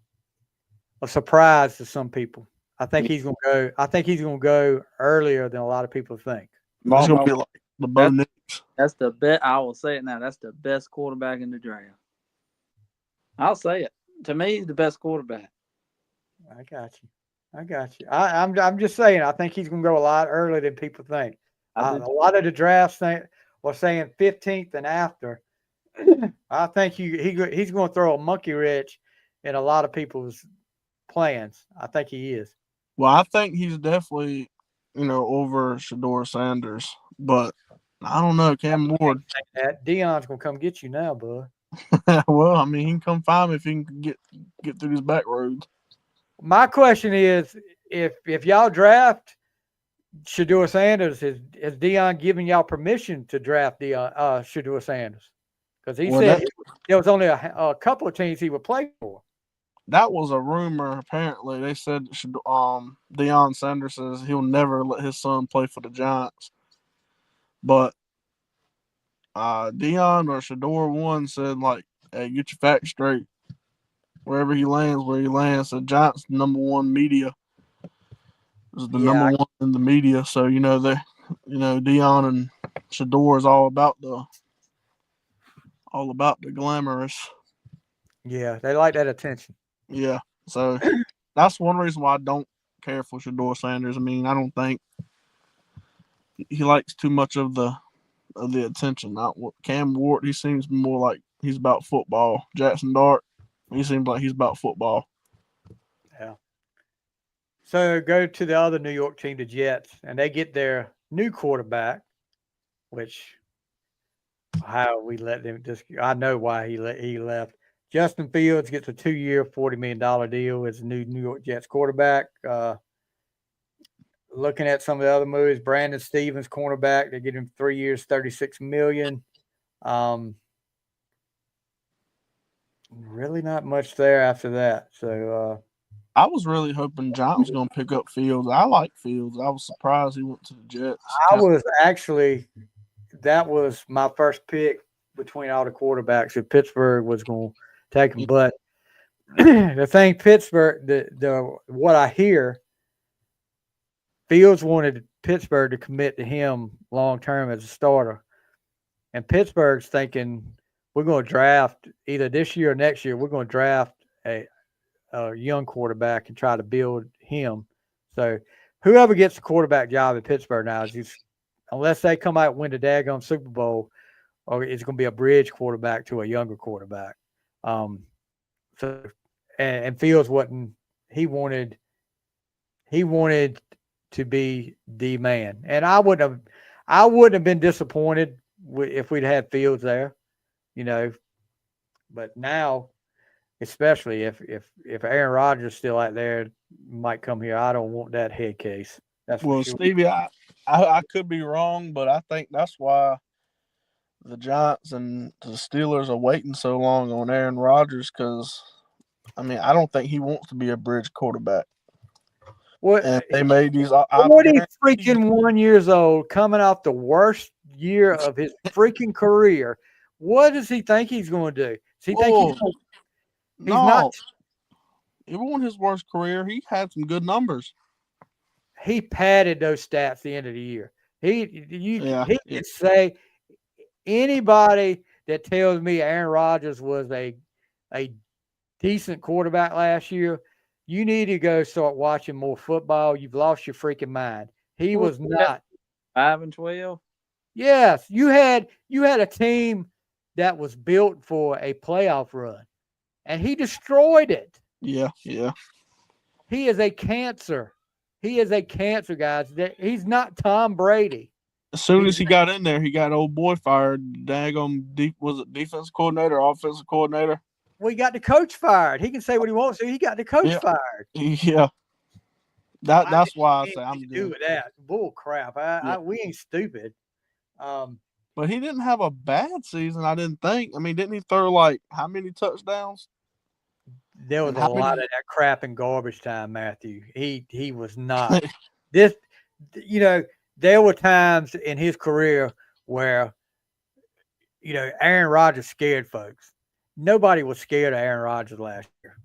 surprise to some people. I think he's going to go. I think he's going to go earlier than a lot of people think. it's gonna be like the Bo That's- Nix. That's the best. I will say it now. That's the best quarterback in the draft. I'll say it. To me, he's the best quarterback. I got you. I'm just saying. I think he's going to go a lot earlier than people think. I A do. lot of the drafts were saying 15th and after. I think he's going to throw a monkey wrench in a lot of people's plans. I think he is. Well, I think he's definitely over Shador Sanders, but I don't know Cam Ward. That Dion's going to come get you now, bud. Well, I mean, he can come find me if he can get through these back roads. My question is, if y'all draft Shador Sanders, is Dion giving y'all permission to draft Shador Sanders? Because he said there was only a couple of teams he would play for. That was a rumor. Apparently, they said Deion Sanders says he'll never let his son play for the Giants, but Deion or Shador one said like, "Hey, get your facts straight. Wherever he lands, where he lands, the Giants number one media is the number one in the media. So Deion and Shador is all about the glamorous. Yeah, they like that attention. Yeah, so that's one reason why I don't care for Shador Sanders. I mean, I don't think he likes too much of the attention. Not Cam Ward. He seems more like he's about football. Jackson Dart. He seems like he's about football. Yeah. So go to the other New York team, the Jets, and they get their new quarterback, which how we let them just. I know why he left. Justin Fields gets a 2-year, $40 million deal as a new New York Jets quarterback. Looking at some of the other moves, Brandon Stevens, cornerback, they get him 3 years, $36 million. Really not much there after that. So I was really hoping Giants was going to pick up Fields. I like Fields. I was surprised he went to the Jets. That was my first pick between all the quarterbacks if Pittsburgh was going to take him. But the thing, Pittsburgh, the what I hear, Fields wanted Pittsburgh to commit to him long term as a starter, and Pittsburgh's thinking we're going to draft either this year or next year. We're going to draft a young quarterback and try to build him. So whoever gets the quarterback job at Pittsburgh now is just, unless they come out and win the daggone Super Bowl, or it's going to be a bridge quarterback to a younger quarterback. So and Fields wasn't. He He wanted to be the man, and I wouldn't have been disappointed if we'd had Fields there, you know. But now, especially if Aaron Rodgers still out there, might come here. I don't want that head case. That's for Well, sure. Stevie, I could be wrong, but I think that's why the Giants and the Steelers are waiting so long on Aaron Rodgers because, I mean, I don't think he wants to be a bridge quarterback. What And they made these. I 40 guarantee you, freaking 1 years old, coming off the worst year of his freaking career. What does he think he's going to do? Does he think whoa, he's not? no, it wasn't his worst career. He had some good numbers. He padded those stats at the end of the year. Yeah, He yeah. could say anybody that tells me Aaron Rodgers was a decent quarterback last year, you need to go start watching more football. You've lost your freaking mind. He Well, was not. 5-12. Yes, you had a team that was built for a playoff run, and he destroyed it. Yeah, yeah. He is a cancer. He is a cancer, guys. He's not Tom Brady. As soon He's as he got in there, he got old boy fired. Daggum deep was it defense coordinator, offensive coordinator? We got the coach fired. He can say what he wants to. He got the coach Yeah, fired. yeah. I That's why I didn't say I'm to do good. with that. Bull crap. Yeah, We ain't stupid. Um, but he didn't have a bad season. I didn't think. I mean, didn't he throw like how many touchdowns there was and a how lot of many? that crap in garbage time, Matthew. He was not this. You know, there were times in his career where Aaron Rodgers scared folks. Nobody was scared of Aaron Rodgers last year. Yeah,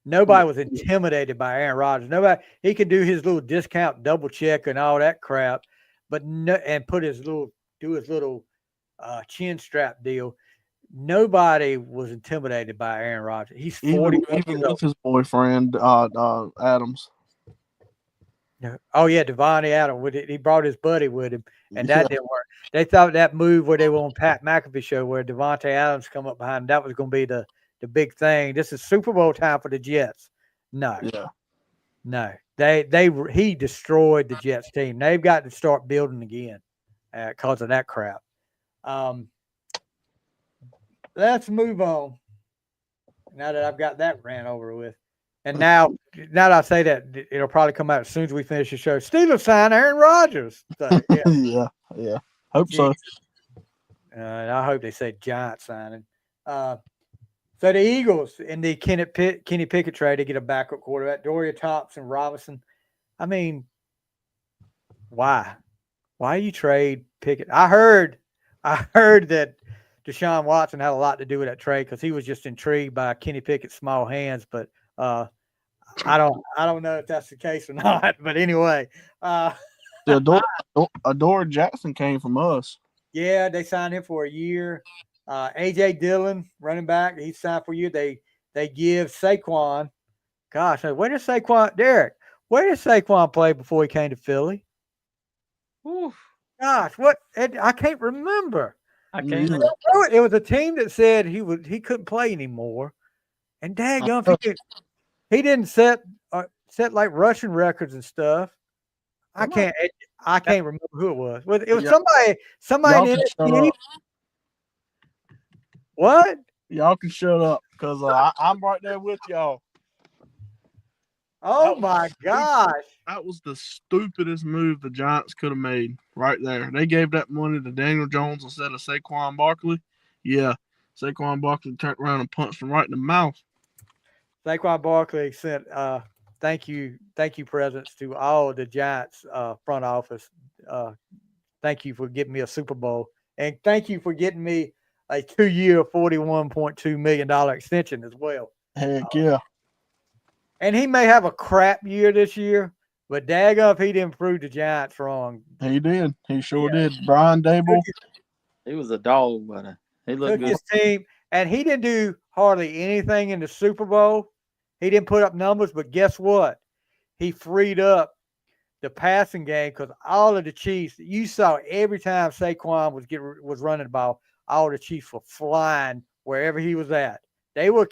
Nobody was intimidated by Aaron Rodgers. Nobody. He could do his little discount double check and all that crap, but no, and do his little chin strap deal. Nobody was intimidated by Aaron Rodgers. He's even 41 even years old. with his boyfriend Adams. Yeah. Oh yeah, Devontae Adams with it. He brought his buddy with him, and Yeah, that didn't work. They thought that move where they were on Pat McAfee show where Devontae Adams come up behind him, that was going to be the big thing. This is Super Bowl time for the Jets. No, yeah. no, he destroyed the Jets team. They've got to start building again because of that crap. Um, let's move on. Now that I've got that ran over with. And now that I say that, it'll probably come out as soon as we finish the show. Steelers sign Aaron Rodgers. So, yeah, Yeah, yeah. Hope so. and I hope they say Giants signing. So the Eagles in the Kenny Pickett trade, they get a backup quarterback, Doria Thompson Robinson. I mean, why? Why you trade Pickett? I heard that Deshaun Watson had a lot to do with that trade because he was just intrigued by Kenny Pickett's small hands. But I don't know if that's the case or not. But anyway, Adore Jackson came from us. yeah, they signed him for a year. AJ Dillon, running back, he signed for a year. They give Saquon. Gosh, where did Saquon Derek? Where did Saquon play before he came to Philly? Oof, Gosh, what? I can't remember. I Me can't. either. It was a team that said he couldn't play anymore, and daggum, he didn't set like rushing records and stuff. I can't remember who it was. It was Yeah, somebody y'all in can shut NXT. up. What? Y'all can shut up because I'm right there with y'all. Oh That was my stupid. gosh! That was the stupidest move the Giants could have made right there. They gave that money to Daniel Jones instead of Saquon Barkley. Yeah, Saquon Barkley turned around and punched him right in the mouth. Saquon Barkley sent thank you presents to all the Giants front office. Thank you for getting me a Super Bowl, and thank you for getting me a 2-year, $41.2 million extension as well. Heck yeah. And he may have a crap year this year, but daggum if he didn't prove the Giants wrong. He did. He sure Yeah. did. Brian Dable. He was a dog, but he looked Took good. his team, and he didn't do hardly anything in the Super Bowl. He didn't put up numbers, but guess what? He freed up the passing game because all of the Chiefs, you saw every time Saquon was running the ball, all the Chiefs were flying wherever he was at. They were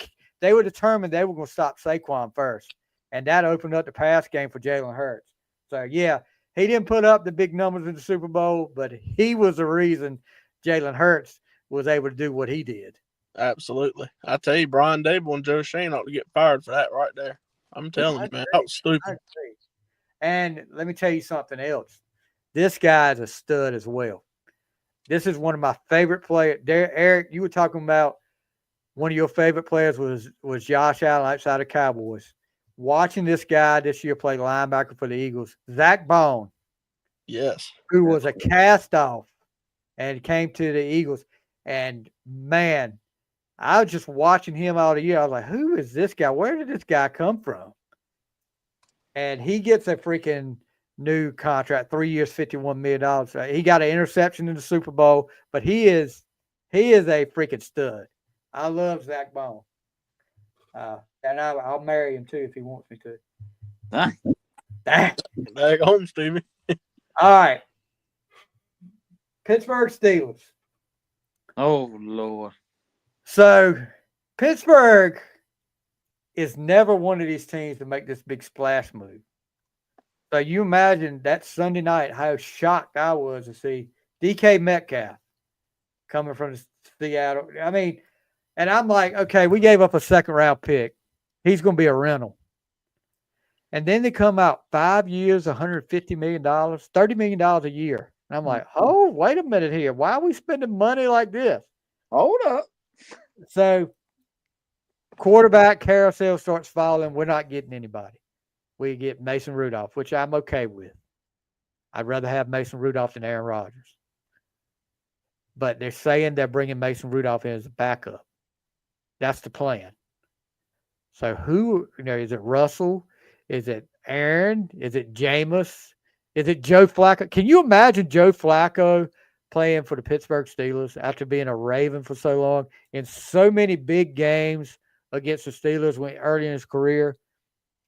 determined they were going to stop Saquon first. and that opened up the pass game for Jalen Hurts. So yeah, he didn't put up the big numbers in the Super Bowl, but he was the reason Jalen Hurts was able to do what he did. Absolutely. I tell you, Brian Dable and Joe Shane ought to get fired for that right there. I'm telling I you, man, that agree. was I stupid. agree. And let me tell you something else. This guy's a stud as well. This is one of my favorite players. There, Eric, you were talking about one of your favorite players was Josh Allen outside of Cowboys. Watching this guy this year play linebacker for the Eagles, Zach Bone, Yes. who was a cast off and came to the Eagles. And man, I was just watching him all the year. I was like, who is this guy? Where did this guy come from? And he gets a freaking new contract, 3 years, $51 million. He got an interception in the Super Bowl, but he is a freaking stud. I love Zach Bone. And I'll marry him too if he wants me to. Huh? Dang. Back home, Stevie. All right. Pittsburgh Steelers. Oh Lord. So Pittsburgh is never one of these teams to make this big splash move. So you imagine that Sunday night how shocked I was to see DK Metcalf coming from Seattle. I mean, and I'm like, okay, we gave up a second round pick. He's going to be a rental. And then they come out 5 years, $150 million, $30 million a year. And I'm like, oh, wait a minute here. Why are we spending money like this? Hold up. So quarterback carousel starts falling. We're not getting anybody. We get Mason Rudolph, which I'm okay with. I'd rather have Mason Rudolph than Aaron Rodgers. But they're saying they're bringing Mason Rudolph in as a backup. That's the plan. So who, is it Russell? Is it Aaron? Is it Jameis? Is it Joe Flacco? Can you imagine Joe Flacco playing for the Pittsburgh Steelers after being a Raven for so long in so many big games against the Steelers early in his career?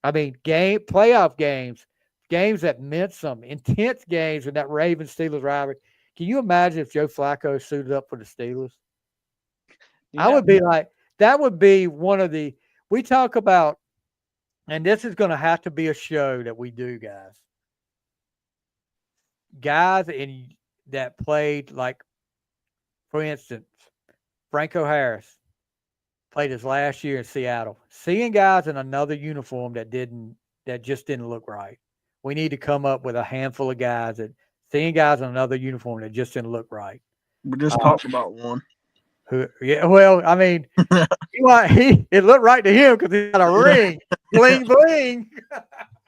I mean, playoff games that meant something, intense games in that Ravens-Steelers rivalry. Can you imagine if Joe Flacco suited up for the Steelers? I would be like, that would be one of the, we talk about, and this is going to have to be a show that we do, guys. Guys that played, like, for instance, Franco Harris played his last year in Seattle. Seeing guys in another uniform that just didn't look right. We need to come up with a handful of guys seeing guys in another uniform that just didn't look right. We just talked about one. Yeah, well, I mean, it looked right to him because he got a ring. Bling, bling.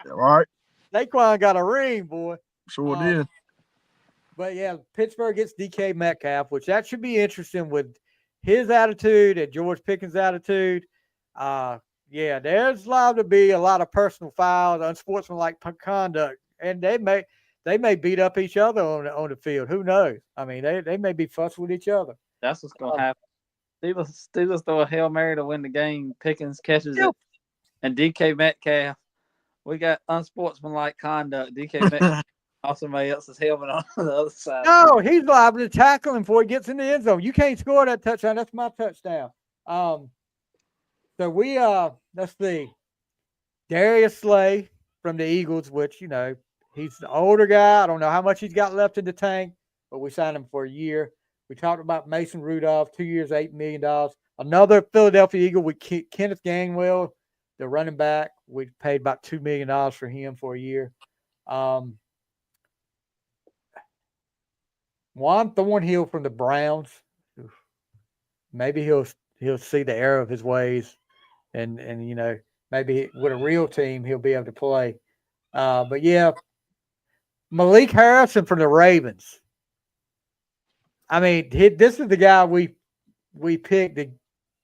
Right. Saquon got a ring, boy. Sure did. But, yeah, Pittsburgh gets DK Metcalf, which that should be interesting with his attitude and George Pickens' attitude. Yeah, there's liable to be a lot of personal fouls, unsportsmanlike conduct, and they may beat up each other on the field. Who knows? I mean, they may be fussing with each other. That's what's going to happen. Steelers throw a Hail Mary to win the game. Pickens catches it. And DK Metcalf, we got unsportsmanlike conduct. DK Metcalf off somebody else's helmet on the other side. No, he's liable to tackle him before he gets in the end zone. You can't score that touchdown. That's my touchdown. So we let's see. Darius Slay from the Eagles, which, he's the older guy. I don't know how much he's got left in the tank, but we signed him for a year. We talked about Mason Rudolph, 2 years, $8 million. Another Philadelphia Eagle with Kenneth Gainwell, the running back. We paid about $2 million for him for a year. Juan Thornhill from the Browns. Maybe he'll see the error of his ways, and maybe with a real team he'll be able to play. But yeah, Malik Harrison from the Ravens. I mean, this is the guy we picked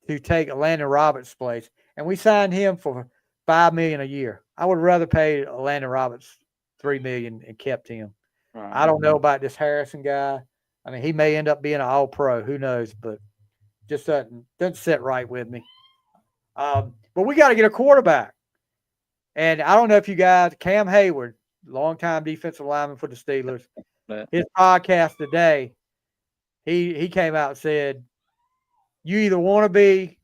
to take Landon Roberts' place, and we signed him for $5 million a year. I would rather pay Landon Roberts $3 million and kept him. Right. I don't know about this Harrison guy. I mean, he may end up being an All-Pro. Who knows? But just doesn't sit right with me. But we got to get a quarterback. And I don't know if you guys, Cam Hayward, longtime defensive lineman for the Steelers, his podcast today, he came out and said, you either want to be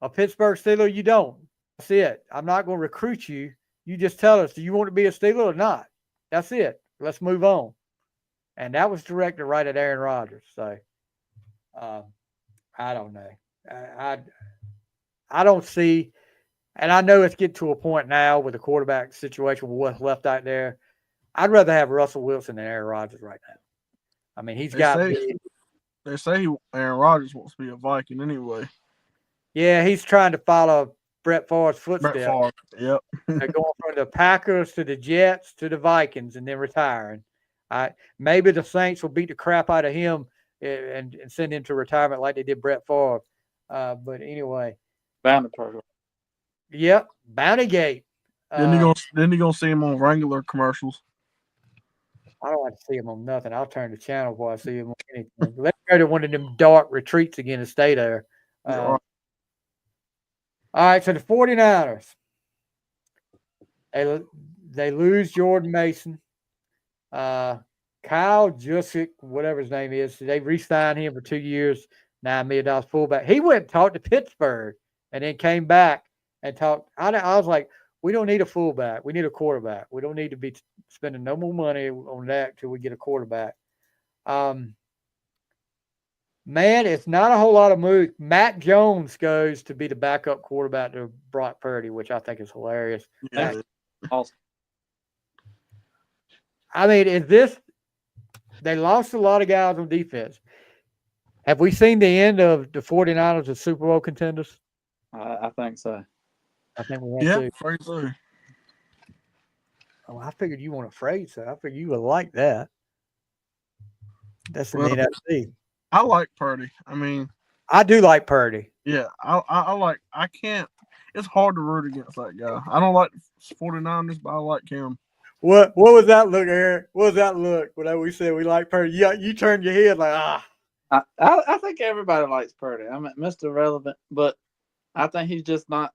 a Pittsburgh Steeler or you don't. That's it. I'm not going to recruit you. You just tell us, do you want to be a Steeler or not? That's it. Let's move on. And that was directed right at Aaron Rodgers. So I don't know. I don't see, and I know it's getting to a point now with the quarterback situation with what's left out there. I'd rather have Russell Wilson than Aaron Rodgers right now. I mean, he's They say Aaron Rodgers wants to be a Viking anyway. Yeah, he's trying to follow Brett Favre's footsteps. Brett Favre. Yep. They're going from the Packers to the Jets to the Vikings and then retiring. Maybe the Saints will beat the crap out of him and send him to retirement like they did Brett Favre. But anyway. Bounty program. Yep, Bounty Gate. Then you gonna see him on Wrangler commercials. I don't like to see him on nothing. I'll turn the channel before I see him on anything. Let's go to one of them dark retreats again and stay there. All right, so the 49ers. They lose Jordan Mason. Kyle Juszczyk, whatever his name is, they re-signed him for 2 years, $9 million fullback. He went and talked to Pittsburgh and then came back and talked. I was like, we don't need a fullback. We need a quarterback. We don't need to be spending no more money on that till we get a quarterback. Man, it's not a whole lot of move. Matt Jones goes to be the backup quarterback to Brock Purdy, which I think is hilarious. Yeah. Awesome. I mean, they lost a lot of guys on defense. Have we seen the end of the 49ers as Super Bowl contenders? I think so. I think we have to. Afraid so. Oh, I figured you weren't afraid, so I figured you would like that. That's the NFC. I like Purdy. I mean, I do like Purdy. Yeah, I can't. It's hard to root against that guy. I don't like the 49ers, but I like him. What was that look, Eric? What was that look when we said we like Purdy? You turned your head like, I think everybody likes Purdy. I mean, Mr. Relevant, but I think he's just not.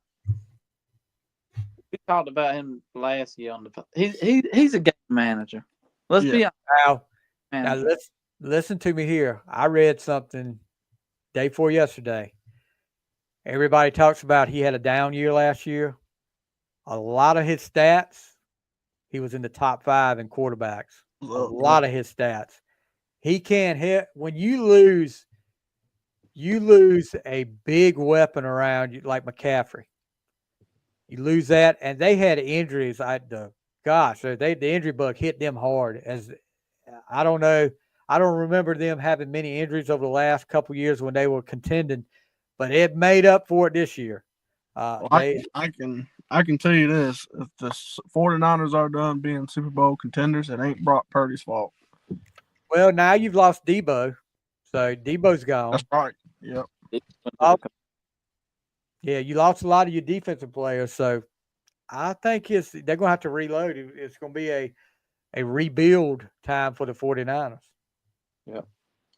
We talked about him last year on the. He's a game manager. Let's be honest. Now listen to me here. I read something day before yesterday. Everybody talks about he had a down year last year. A lot of his stats, he was in the top 5 in quarterbacks. A lot of his stats. He can't hit. When you lose a big weapon around you like McCaffrey. You lose that, and they had injuries. The injury bug hit them hard. As I don't know, I don't remember them having many injuries over the last couple of years when they were contending, but it made up for it this year. I can tell you this: if the 49ers are done being Super Bowl contenders, it ain't Brock Purdy's fault. Well, now you've lost Debo, so Debo's gone. That's right. Yep. Yeah, you lost a lot of your defensive players, so I think they're going to have to reload. It's going to be a rebuild time for the 49ers. Yeah,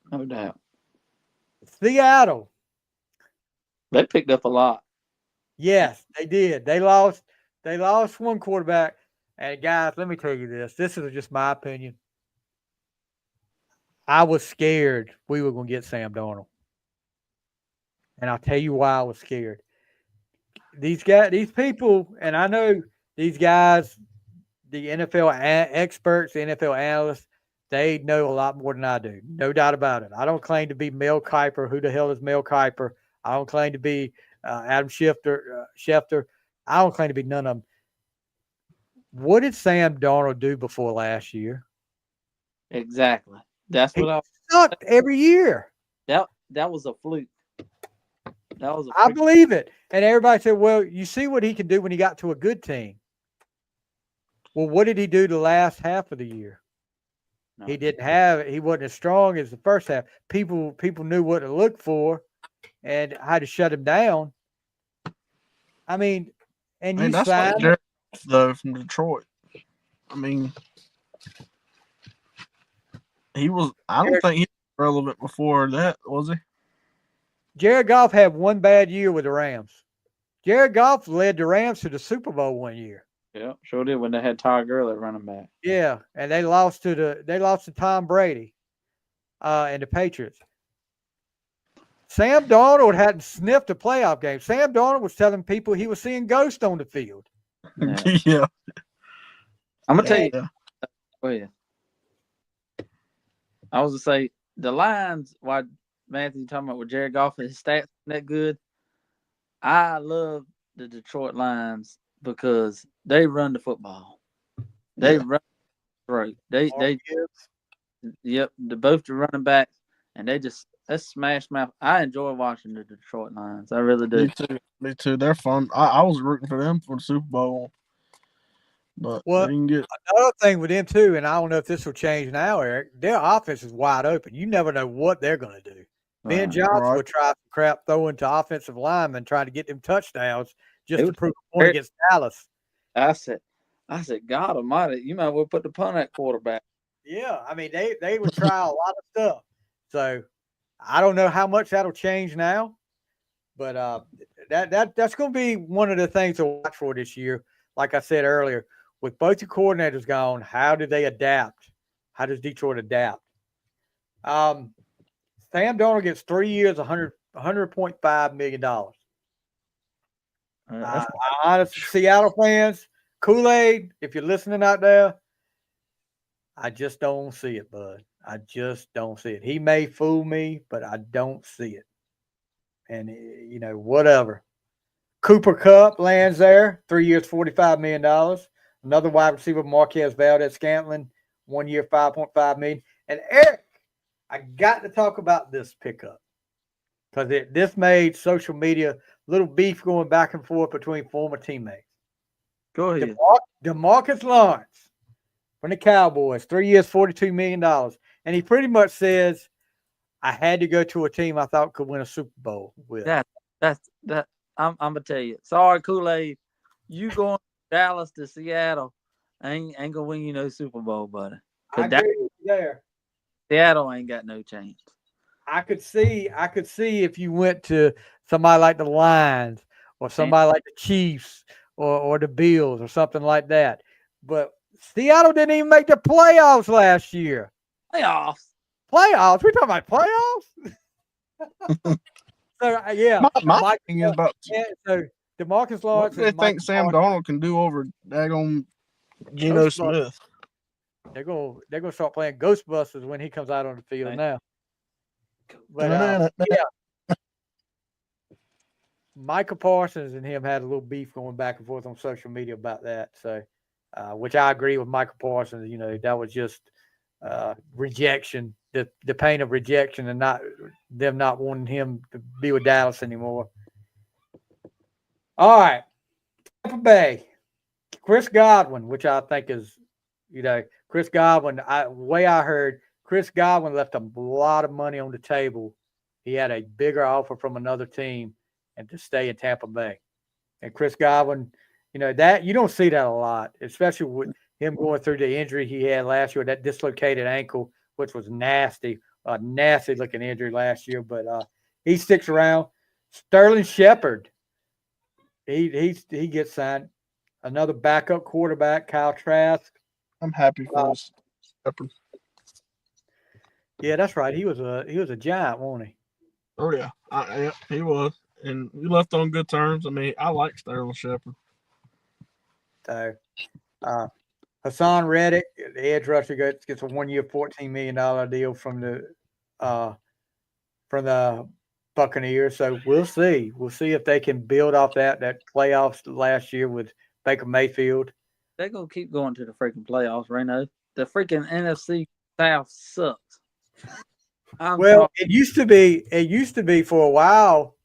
no doubt. Seattle. They picked up a lot. Yes, they did. They lost one quarterback. And guys, let me tell you this. This is just my opinion. I was scared we were going to get Sam Darnold. And I'll tell you why I was scared. These people, and I know these guys, the NFL experts, the NFL analysts, they know a lot more than I do. No doubt about it. I don't claim to be Mel Kiper. Who the hell is Mel Kiper? I don't claim to be Adam Schefter. I don't claim to be none of them. What did Sam Darnold do before last year? Exactly. That's what I sucked every year. That was a fluke. I believe it. And everybody said, well, you see what he can do when he got to a good team. Well, what did he do the last half of the year? No. He wasn't as strong as the first half. People knew what to look for and how to shut him down. I mean, that's like Jared Goff, though, from Detroit. I mean, I don't think he was relevant before that, was he? Jared Goff had one bad year with the Rams. Jared Goff led the Rams to the Super Bowl one year. Yeah, sure did when they had Todd Gurley running back. Yeah, and they lost to Tom Brady and the Patriots. Sam Darnold hadn't sniffed a playoff game. Sam Darnold was telling people he was seeing ghosts on the field. Yeah. Yeah. I'm gonna tell you. Yeah. Go ahead. I was gonna say the Lions. Why Matthew talking about with Jared Goff and his stats that good? I love the Detroit Lions because they run the football. They run through. They yep. Both the running backs and they smash mouth. I enjoy watching the Detroit Lions. I really do. Me too. Me too. They're fun. I was rooting for them for the Super Bowl, but Well, they didn't get. another thing with them too, and I don't know if this will change now, Eric. Their offense is wide open. You never know what they're going to do. Ben Johnson would try some crap throwing to offensive linemen, trying to get them touchdowns just to prove a point against Dallas. I said, God Almighty, you might well put the punt at quarterback. Yeah, I mean they would try a lot of stuff. So I don't know how much that'll change now, but that's going to be one of the things to watch for this year. Like I said earlier, with both the coordinators gone, how do they adapt? How does Detroit adapt? Sam Darnold gets 3 years, $100.5 million. Honestly, Seattle fans, Kool-Aid, if you're listening out there, I just don't see it, bud. I just don't see it. He may fool me, but I don't see it. And, whatever. Cooper Kupp lands there, 3 years, $45 million. Another wide receiver, Marquez Valdez-Scantling, 1 year, $5.5 million. And Eric, I got to talk about this pickup because this made social media little beef going back and forth between former teammates. Go ahead. DeMarcus Lawrence from the Cowboys, 3 years, $42 million. And he pretty much says, I had to go to a team I thought could win a Super Bowl with. That's I'm gonna tell you. Sorry, Kool-Aid. You going Dallas to Seattle ain't gonna win you no Super Bowl, buddy. I agree with you there. Seattle ain't got no chance. I could see if you went to somebody like the Lions or somebody like the Chiefs or the Bills or something like that. But Seattle didn't even make the playoffs last year. Playoffs? We're talking about playoffs? So, yeah. My thing is about so DeMarcus Lawrence. What do they think Sam Darnold can do over daggone Geno Smith? They're gonna start playing Ghostbusters when he comes out on the field now. But yeah, Michael Parsons and him had a little beef going back and forth on social media about that. So, which I agree with Michael Parsons. That was just rejection, the pain of rejection, and not wanting him to be with Dallas anymore. All right, Tampa Bay, Chris Godwin, which I think is, Chris Godwin. Way I heard, Chris Godwin left a lot of money on the table. He had a bigger offer from another team, and to stay in Tampa Bay. And Chris Godwin, that you don't see that a lot, especially with him going through the injury he had last year, that dislocated ankle, which was nasty, a nasty looking injury last year. But he sticks around. Sterling Shepard, he gets signed. Another backup quarterback, Kyle Trask. I'm happy for Shepard. Yeah, that's right. He was a giant, wasn't he? Oh yeah, yeah, he was, and we left on good terms. I mean, I like Sterling Shepard. So, Hassan Reddick, the edge rusher, gets a 1 year, $14 million deal from the Buccaneers. So we'll see. We'll see if they can build off that playoffs last year with Baker Mayfield. They're gonna keep going to the freaking playoffs, Reno. The freaking NFC South sucks. It used to be for a while.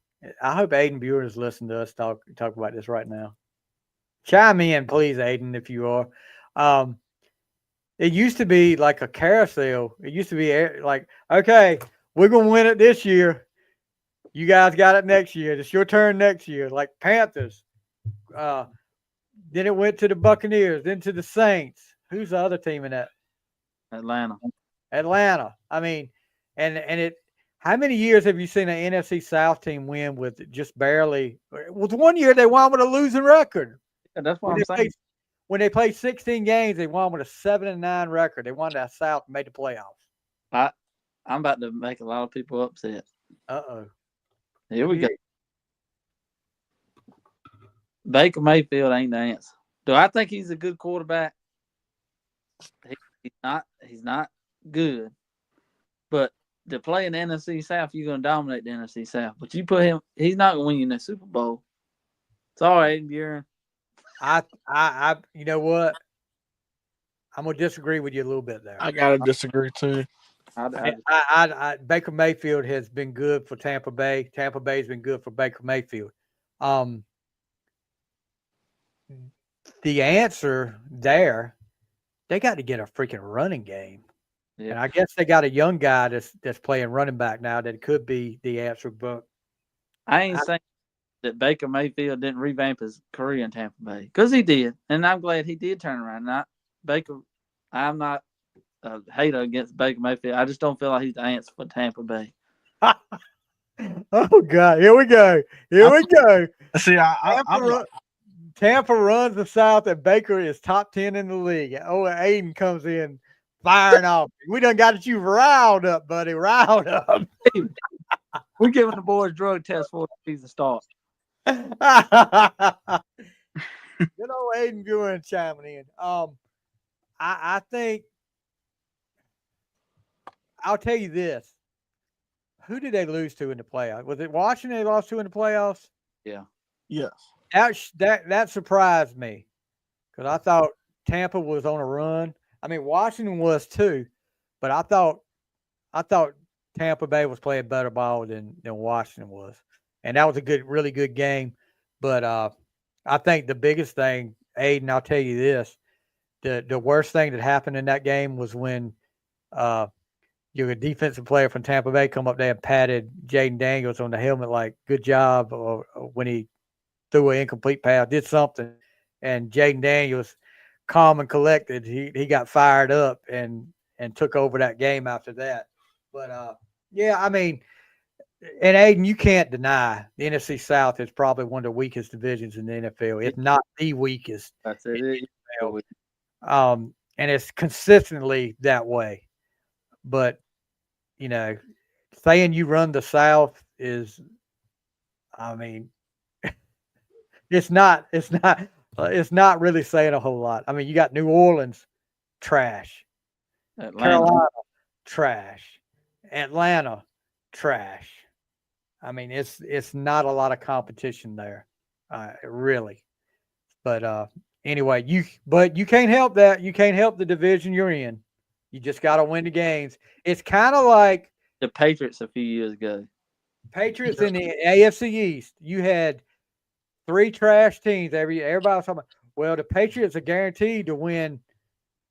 I hope Aiden Buer is listening to us talk about this right now. Chime in, please, Aiden, if you are. It used to be like a carousel. It used to be like, okay, we're going to win it this year. You guys got it next year. It's your turn next year. Like Panthers. Then it went to the Buccaneers, then to the Saints. Who's the other team in that? Atlanta. I mean, and it. How many years have you seen an NFC South team win with just barely? With 1 year, they won with a losing record. Yeah, that's what I'm saying. When they played 16 games, they won with a 7-9 record. They won that South and made the playoffs. I'm about to make a lot of people upset. Uh-oh. Here we go. Baker Mayfield ain't the answer. Do I think he's a good quarterback? He's not. He's not good. But to play in the NFC South, you're going to dominate the NFC South. But you put him, he's not going to win you in the Super Bowl. Sorry, Buren. You know what? I'm gonna disagree with you a little bit there. I gotta disagree too. Baker Mayfield has been good for Tampa Bay. Tampa Bay's been good for Baker Mayfield. The answer there, they got to get a freaking running game. Yeah. And I guess they got a young guy that's playing running back now that could be the answer. But I ain't saying that Baker Mayfield didn't revamp his career in Tampa Bay, because he did, and I'm glad he did turn around. I'm not a hater against Baker Mayfield. I just don't feel like he's the answer for Tampa Bay. Oh God, here we go. See, Tampa runs the South, and Baker is top 10 in the league. Oh, Aiden comes in firing off. We done got you riled up, buddy. Riled up. We're giving the boys drug test for the season start. Good old Aiden Buren chiming in. I think I'll tell you this. Who did they lose to in the playoffs? Was it Washington they lost to in the playoffs? Yeah. Yes. That surprised me, because I thought Tampa was on a run. I mean, Washington was too, but I thought Tampa Bay was playing better ball than Washington was, and that was a really good game. But I think the biggest thing, Aiden, I'll tell you this: the worst thing that happened in that game was when your defensive player from Tampa Bay come up there and patted Jaden Daniels on the helmet like, good job, or when he threw an incomplete pass, did something, and Jaden Daniels, calm and collected, he got fired up and took over that game after that. But yeah, I mean, and Aiden, you can't deny the NFC South is probably one of the weakest divisions in the NFL, if not the weakest. That's it. And it's consistently that way. But, saying you run the South is, I mean, it's not really saying a whole lot. I mean, you got New Orleans, trash. Carolina, trash. Atlanta, trash. I mean, it's not a lot of competition there, really. But anyway, you can't help that. You can't help the division you're in. You just got to win the games. It's kind of like the Patriots a few years ago. Patriots in the AFC East. You had 3 trash teams. Everybody was talking about, well, the Patriots are guaranteed to win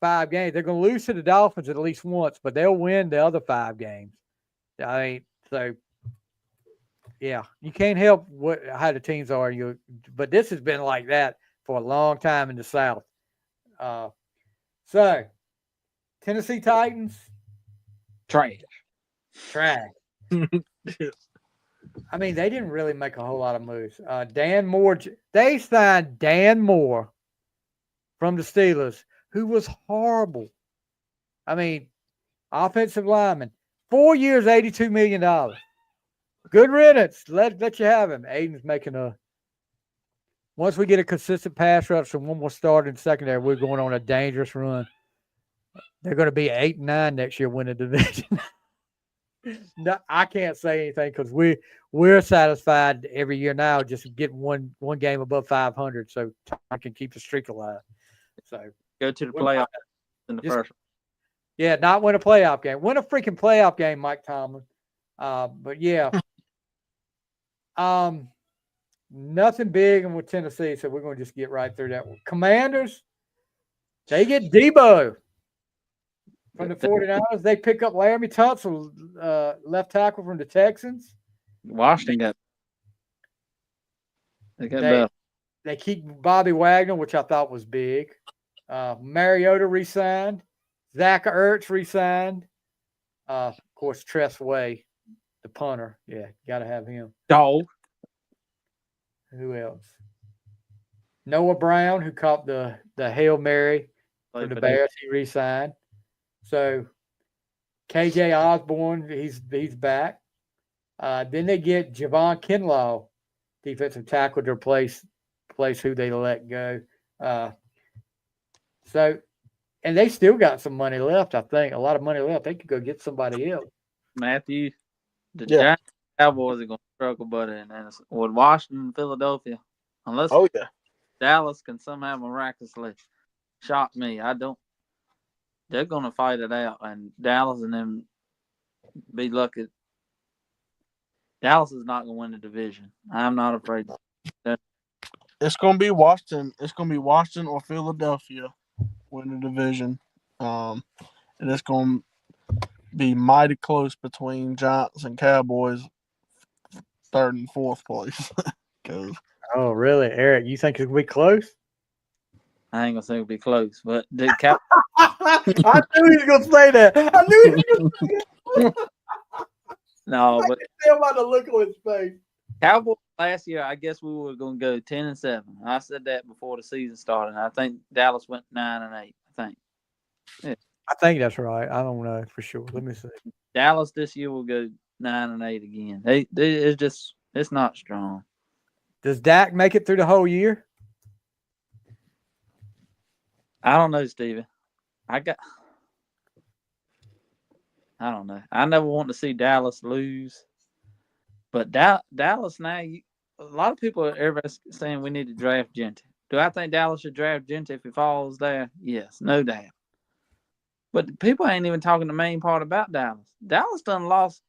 5 games. They're going to lose to the Dolphins at least once, but they'll win the other 5 games. I mean, so yeah, you can't help how the teams are. But this has been like that for a long time in the South. So Tennessee Titans, trash. I mean, they didn't really make a whole lot of moves. Dan Moore, they signed Dan Moore from the Steelers, who was horrible. I mean, offensive lineman, 4 years, $82 million. Good riddance. Let you have him. Aiden's making once we get a consistent pass rush and one more start in secondary, we're going on a dangerous run. They're going to be 8-9 next year, win the division. No, I can't say anything because we're satisfied every year now just getting one game above 500, so I can keep the streak alive. So go to the playoffs in the first. Yeah, not win a playoff game. Win a freaking playoff game, Mike Tomlin. But yeah, nothing big with Tennessee, so we're going to just get right through that one. Commanders, they get Debo from the 49ers. They pick up Laramie Tunsil, left tackle from the Texans. Washington they keep Bobby Wagner, which I thought was big. Mariota re-signed. Zach Ertz re-signed. Of course, Tress Way, the punter. Yeah, got to have him. Dog. Who else? Noah Brown, who caught the Hail Mary for the Bears, he re-signed. So KJ Osborne, he's back. Then they get Javon Kinlaw, defensive tackle, to replace who they let go. Uh, so, and they still got some money left. I think a lot of money left. They could go get somebody else. Matthew, the Yeah. Giants Cowboys are going to struggle, buddy, and with Washington and Philadelphia, unless Oh yeah. Dallas can somehow miraculously shock me, I don't. They're going to fight it out, and Dallas and them be lucky. Dallas is not going to win the division. I'm not afraid. It's gonna be Washington. It's gonna be Washington or Philadelphia win the division. And it's gonna be mighty close between Giants and Cowboys, third and fourth place. Because Oh, really, Eric? You think it'll be close? I ain't going to say it'll be close, but the Cowboys. I knew he was gonna say that. I knew he was gonna say that. No, I but can tell by the look on his face. Cowboys last year, I guess we were going to go 10-7. I said that before the season started. I think Dallas went 9-8. I think I think that's right. I don't know for sure. Let me see. Dallas this year will go 9-8 again. It's not strong. Does Dak make it through the whole year? I don't know, Stevie. I don't know. I never want to see Dallas lose, but Dallas now. A lot of people, everybody's saying we need to draft Genty. Do I think Dallas should draft Genty if he falls there? Yes, no doubt. But people ain't even talking the main part about Dallas. Dallas done lost,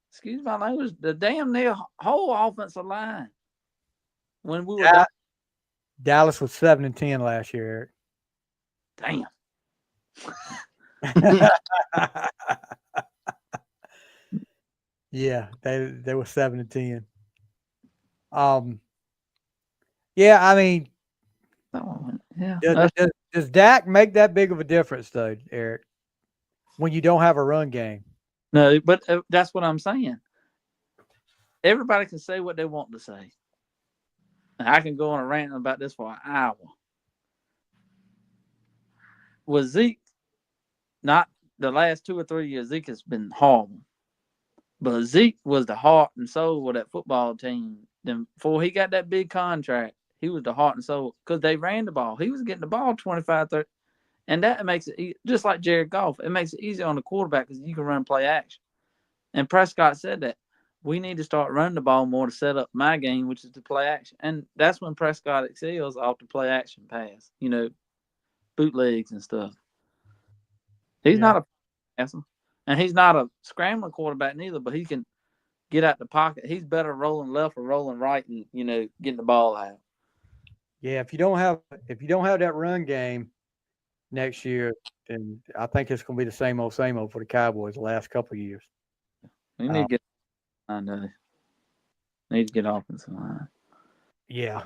excuse my language, the damn near whole offensive line. When we were Dallas was 7-10 last year, damn. Eric. Yeah, they were 7-10. Yeah, I mean, Yeah. does Dak make that big of a difference though, Eric? When you don't have a run game? No, but that's what I'm saying. Everybody can say what they want to say. I can go on a rant about this for an hour. Was Zeke not the last 2 or 3 years? Zeke has been horrible. But Zeke was the heart and soul of that football team. Then before he got that big contract, he was the heart and soul because they ran the ball. He was getting the ball 25, 30. And that makes it just like Jared Goff. It makes it easier on the quarterback because you can run play action. And Prescott said that we need to start running the ball more to set up my game, which is to play action. And that's when Prescott excels off the play action pass, bootlegs and stuff. He's not a passer, and he's not a scrambling quarterback neither, but he can get out the pocket. He's better rolling left or rolling right and, getting the ball out. Yeah, if you don't have that run game next year, then I think it's going to be the same old for the Cowboys the last couple of years. We need to get offensive line. Yeah.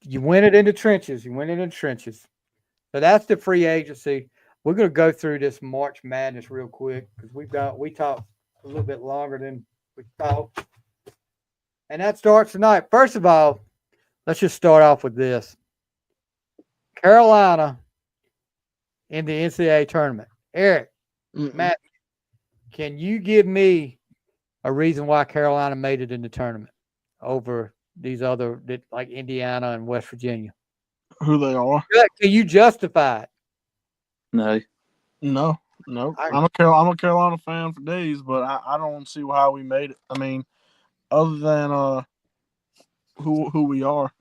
You win it in the trenches. So that's the free agency. We're going to go through this March Madness real quick because we talked a little bit longer than we thought. And that starts tonight. First of all, let's just start off with this. Carolina in the NCAA tournament. Eric, Matt, can you give me a reason why Carolina made it in the tournament over these other, like Indiana and West Virginia? Who they are? Can you justify it? No. I'm a Carolina fan for days, but I don't see how we made it. I mean, other than who we are,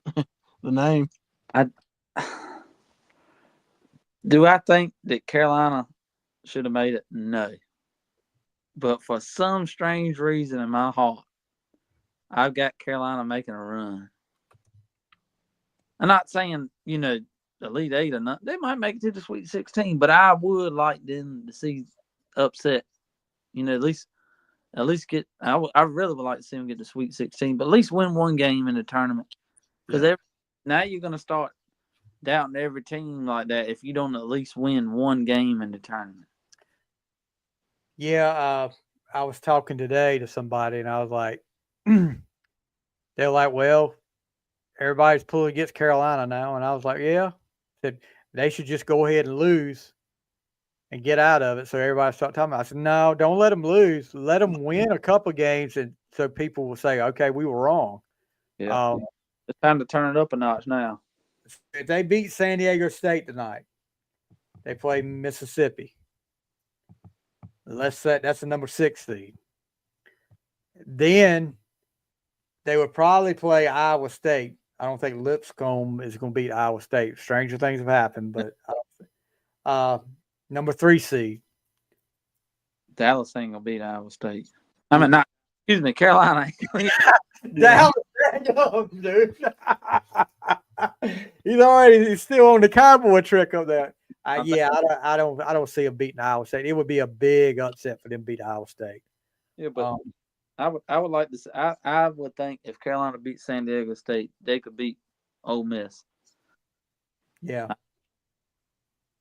the name. Do I think that Carolina should have made it? No. But for some strange reason in my heart, I've got Carolina making a run. I'm not saying, Elite Eight or not. They might make it to the Sweet 16, but I would like them to see upset. At least get. I really would like to see them get the Sweet 16, but at least win one game in the tournament. Because now you're going to start doubting every team like that if you don't at least win one game in the tournament. Yeah, I was talking today to somebody, and I was like, they're like, well, everybody's pulling against Carolina now. And I was like, yeah. Said they should just go ahead and lose and get out of it. So everybody started talking about it. I said, no, don't let them lose. Let them win a couple games, and so people will say, okay, we were wrong. Yeah. It's time to turn it up a notch now. If they beat San Diego State tonight, they play Mississippi. Let's say that's the number 6 seed. Then they would probably play Iowa State. I don't think Lipscomb is going to beat Iowa State. Stranger things have happened, but number 3 seed. Dallas ain't gonna beat Iowa State. I mean, not. Excuse me, Carolina. Dallas, dude. He's still on the cowboy trick up there. I don't see him beating Iowa State. It would be a big upset for them to beat Iowa State. Yeah, but I would like to say I would think if Carolina beat San Diego State, they could beat Ole Miss. Yeah.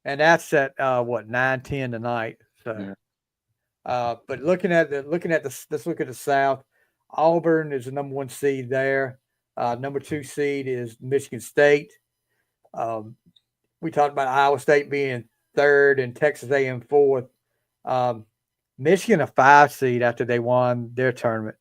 And that's at 9-10 tonight. So but looking at let's look at the South. Auburn is the number 1 seed there. Number 2 seed is Michigan State. We talked about Iowa State being 3rd and Texas A&M 4th. Michigan a 5 seed after they won their tournament.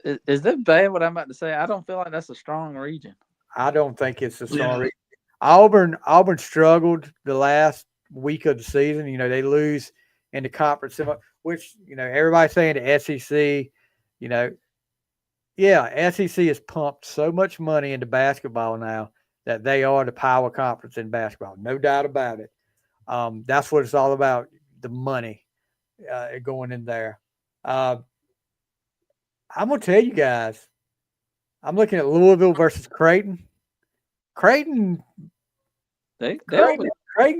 Is that bad what I'm about to say? I don't feel like that's a strong region. I don't think it's a strong region. Auburn struggled the last week of the season. They lose in the conference, which, everybody's saying the SEC, SEC has pumped so much money into basketball now that they are the power conference in basketball. No doubt about it. That's what it's all about, the money going in there. I'm going to tell you guys, I'm looking at Louisville versus Creighton. Creighton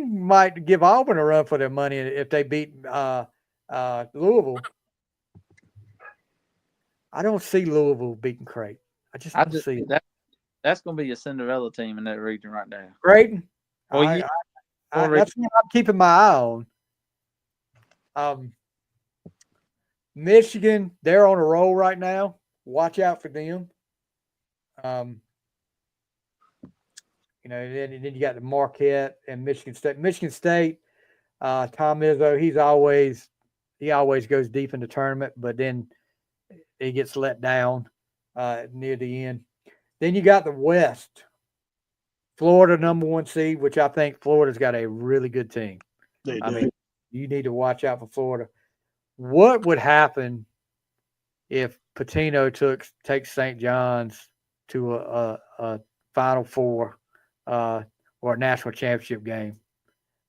might give Auburn a run for their money if they beat Louisville. I don't see Louisville beating Creighton. I just don't see it. That's going to be a Cinderella team in that region right there. Creighton? Well, that's what I'm keeping my eye on. Michigan, they're on a roll right now. Watch out for them. Then you got the Marquette and Michigan State. Michigan State, Tom Izzo, he always goes deep in the tournament, but then he gets let down near the end. Then you got the West. Florida, number 1 seed, which I think Florida's got a really good team. I mean, you need to watch out for Florida. What would happen if Pitino takes St. John's to a Final Four or a national championship game?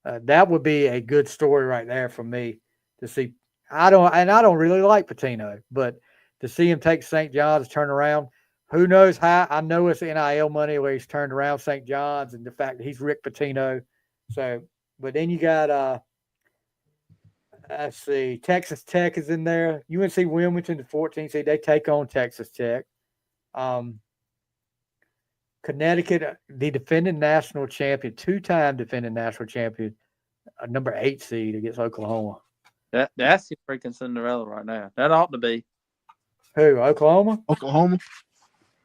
That would be a good story right there for me to see. I don't really like Pitino, but to see him take St. John's, turn around, who knows how? I know it's NIL money where he's turned around St. John's and the fact that he's Rick Pitino. So, but then you got let's see, Texas Tech is in there. UNC Wilmington, the 14th seed, they take on Texas Tech. Connecticut, the defending national champion, 2-time defending national champion, number 8 seed against Oklahoma. That's the freaking Cinderella right now. That ought to be. Who? Oklahoma?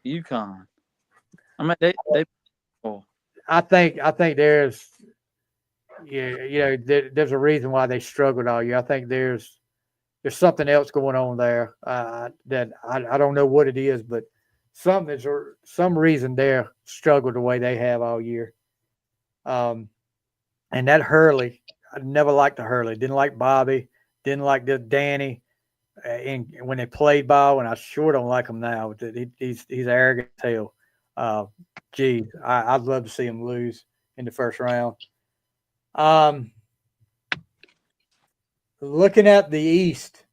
UConn. I mean, they. I think there's, there's a reason why they struggled all year. I think there's something else going on there that I don't know what it is, but some reason they're struggled the way they have all year. And that Hurley, I never liked the Hurley. Didn't like Bobby. Didn't like the Danny. And when they played ball, and I sure don't like him now. He's arrogant as hell. I'd love to see him lose in the first round. Looking at the East,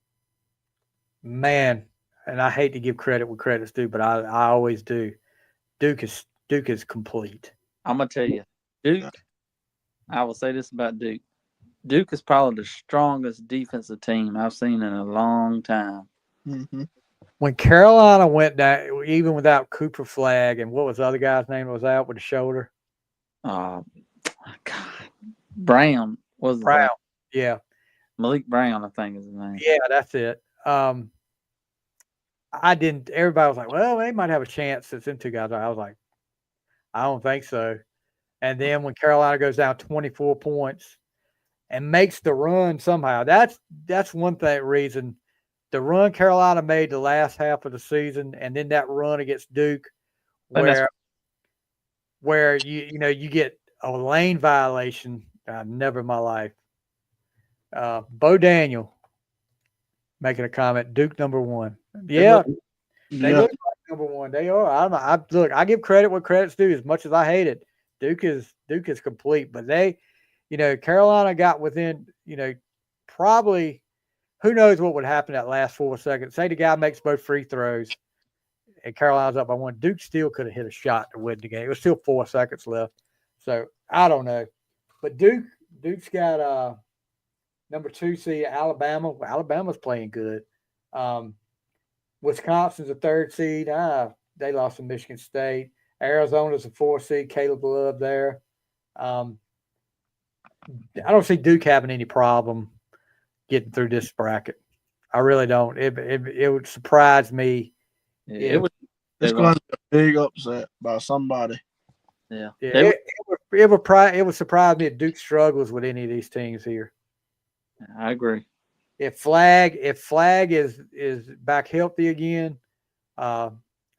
man, and I hate to give credit where credit's due, but I always do. Duke is complete. I'm gonna tell you, Duke. I will say this about Duke. Duke is probably the strongest defensive team I've seen in a long time. Mm-hmm. When Carolina went down, even without Cooper Flagg, and what was the other guy's name that was out with the shoulder? God, Brown was Brown. Yeah, Malik Brown, I think is his name. Yeah, that's it. I didn't. Everybody was like, "Well, they might have a chance." It's them 2 guys. I was like, "I don't think so." And then when Carolina goes down 24 points and makes the run somehow, that's one reason. The run Carolina made the last half of the season, and then that run against Duke, I think that's where you get a lane violation. Never in my life. Bo Daniel making a comment. Duke #1. Yeah, they Yeah, look like #1. They are. Look. I give credit what credit's due. As much as I hate it, Duke is complete. But Carolina got within. Probably who knows what would happen that last 4 seconds. Say the guy makes both free throws, and Carolina's up by 1. Duke still could have hit a shot to win the game. It was still 4 seconds left. So I don't know, but Duke's got #2 seed Alabama. Well, Alabama's playing good. Wisconsin's a 3rd seed. They lost to Michigan State. Arizona's a 4th seed. Caleb Love there. I don't see Duke having any problem getting through this bracket. I really don't. It would surprise me. it was. it's going to be a big upset by somebody. Yeah. It would surprise me if Duke struggles with any of these teams here. I agree. If Flag is back healthy again, I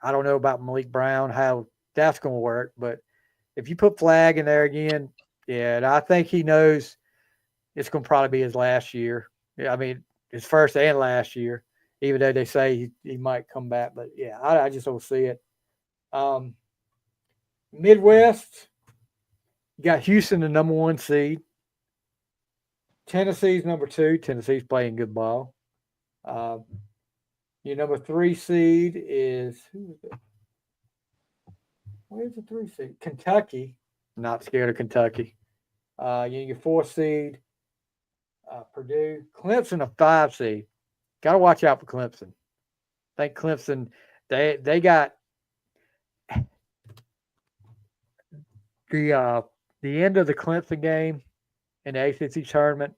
don't know about Malik Brown, how that's going to work. But if you put Flag in there again, and I think he knows it's going to probably be his last year. I mean, his first and last year, even though they say he might come back. But, yeah, I just don't see it. Midwest, you got Houston, the #1 seed. Tennessee's #2. Tennessee's playing good ball. Your #3 seed is who is it? Where's the 3 seed? Kentucky. Not scared of Kentucky. Your 4 seed, Purdue. Clemson, a 5 seed. Got to watch out for Clemson. I think Clemson, they got the end of the Clemson game in the ACC tournament.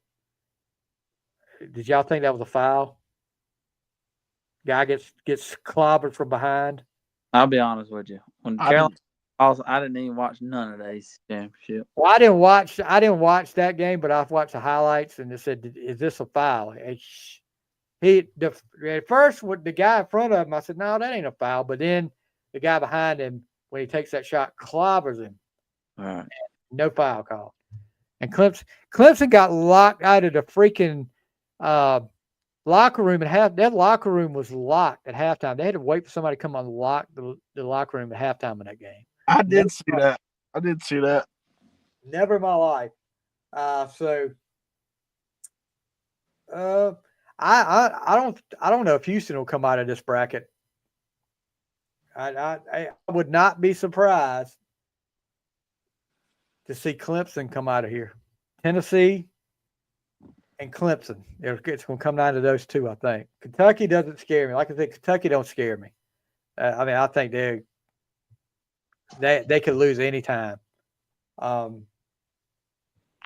Did y'all think that was a foul? Guy gets clobbered from behind. I'll be honest with you. When I Carolina, I didn't even watch none of the ACC championship. Well, I didn't watch that game, but I've watched the highlights, and it said, "Is this a foul?" At first with the guy in front of him, I said, "No, that ain't a foul." But then the guy behind him, when he takes that shot, clobbers him. All right. No foul call. And Clemson got locked out of the freaking locker room at half. That locker room was locked at halftime. They had to wait for somebody to come unlock the locker room at halftime in that game. I did see that. Never in my life. I don't know if Houston will come out of this bracket. I would not be surprised to see Clemson come out of here. Tennessee and Clemson. It's going to come down to those two, I think. Kentucky doesn't scare me. Like I said, Kentucky don't scare me. I think they could lose any time.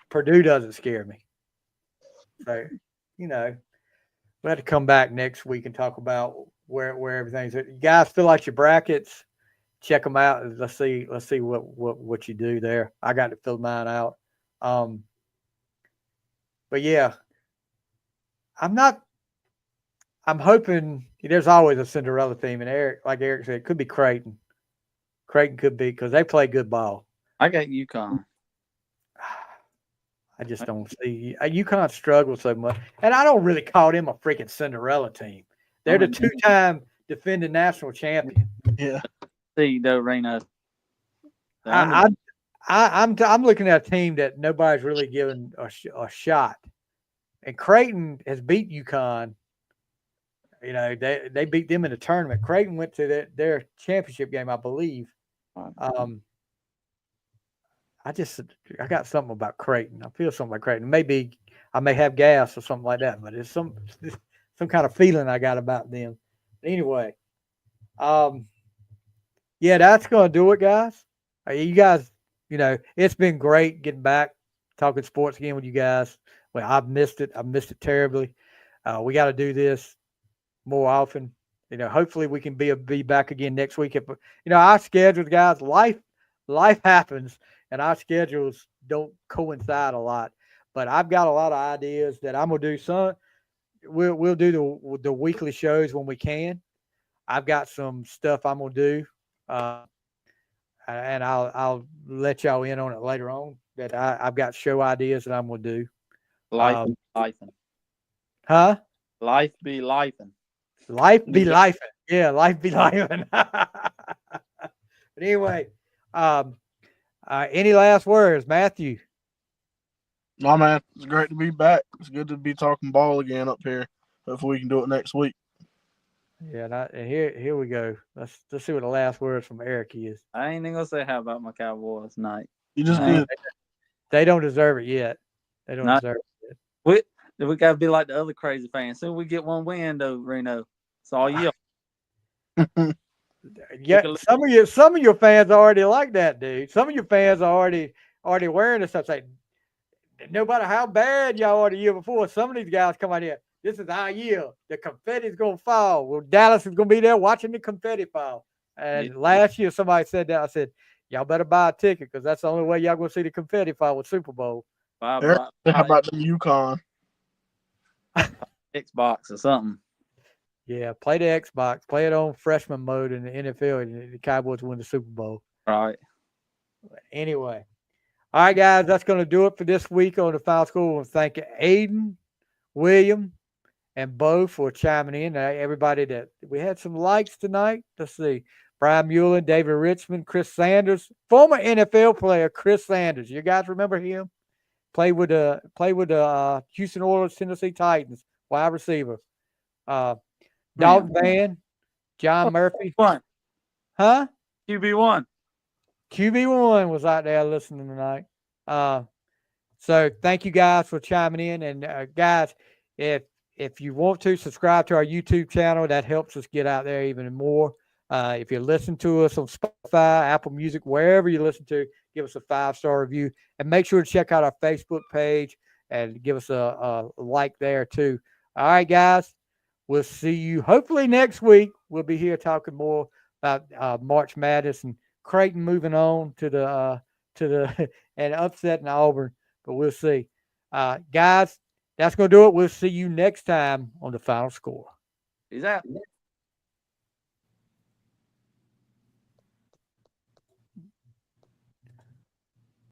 Purdue doesn't scare me. So, we'll have to come back next week and talk about where everything's at. You guys fill out your brackets, check them out, and let's see what you do there. I got to fill mine out. But yeah, I'm hoping there's always a Cinderella team, and like Eric said, it could be Creighton. Creighton could be because they play good ball. I got UConn. I just don't see UConn struggle so much, and I don't really call them a freaking Cinderella team. They're the 2-time defending national champion. Yeah. See, though, Reno. I'm looking at a team that nobody's really given a shot, and Creighton has beat UConn. They beat them in the tournament. Creighton went to their championship game, I believe. I got something about Creighton. I feel something about Creighton. Maybe I may have gas or something like that, but it's some kind of feeling I got about them. Anyway, yeah, that's going to do it, guys. You guys, it's been great getting back, talking sports again with you guys. Well, I've missed it. I've missed it terribly. We got to do this more often. Hopefully we can be back again next week. Our schedule, guys, life happens. and our schedules don't coincide a lot. But I've got a lot of ideas that I'm gonna do. Some we'll do the weekly shows when we can. I've got some stuff I'm gonna do, uh, and I'll let y'all in on it later on. That I've got show ideas that I'm gonna do. Life Um, be life. huh? Life be life. Life be life. Yeah, life be life. But anyway, um, any last words, Matthew? No, man, it's great to be back. It's good to be talking ball again up here. Hopefully, we can do it next week. Yeah, and here we go. Let's see what the last words from Eric is. I ain't even gonna say how about my Cowboys tonight. You just I did. They don't deserve it yet. They don't Not deserve it. we gotta be like the other crazy fans. Soon we get one win though, Reno. It's all you. Yeah, some of your fans already like that, dude. Some of your fans are already wearing this stuff. Like, no matter how bad y'all are the year before, some of these guys come out here. This is our year. The confetti's gonna fall. Well, Dallas is gonna be there watching the confetti fall. And last year, somebody said that. I said, y'all better buy a ticket because that's the only way y'all gonna see the confetti fall with Super Bowl. How How about the UConn? Xbox or something? Yeah, play the Xbox. Play it on freshman mode in the NFL, and the Cowboys win the Super Bowl. Right. Anyway. All right, guys, that's going to do it for this week on the Final Score. I want to thank Aiden, William, and Bo for chiming in. Everybody that we had some likes tonight. Let's see. Brian Mullen, David Richmond, Chris Sanders, former NFL player Chris Sanders. You guys remember him? Played with the Houston Oilers, Tennessee Titans, wide receiver. Dalton Van, John Murphy. One. Huh? QB1. QB1 was out there listening tonight. So thank you guys for chiming in. And guys, if you want to subscribe to our YouTube channel, that helps us get out there even more. If you listen to us on Spotify, Apple Music, wherever you listen to, give us a 5-star review. And make sure to check out our Facebook page and give us a like there too. All right, guys. We'll see you hopefully next week. We'll be here talking more about March Madness and Creighton moving on to the and upsetting Auburn, but we'll see. Guys, that's gonna do it. We'll see you next time on the Final Score. Peace out.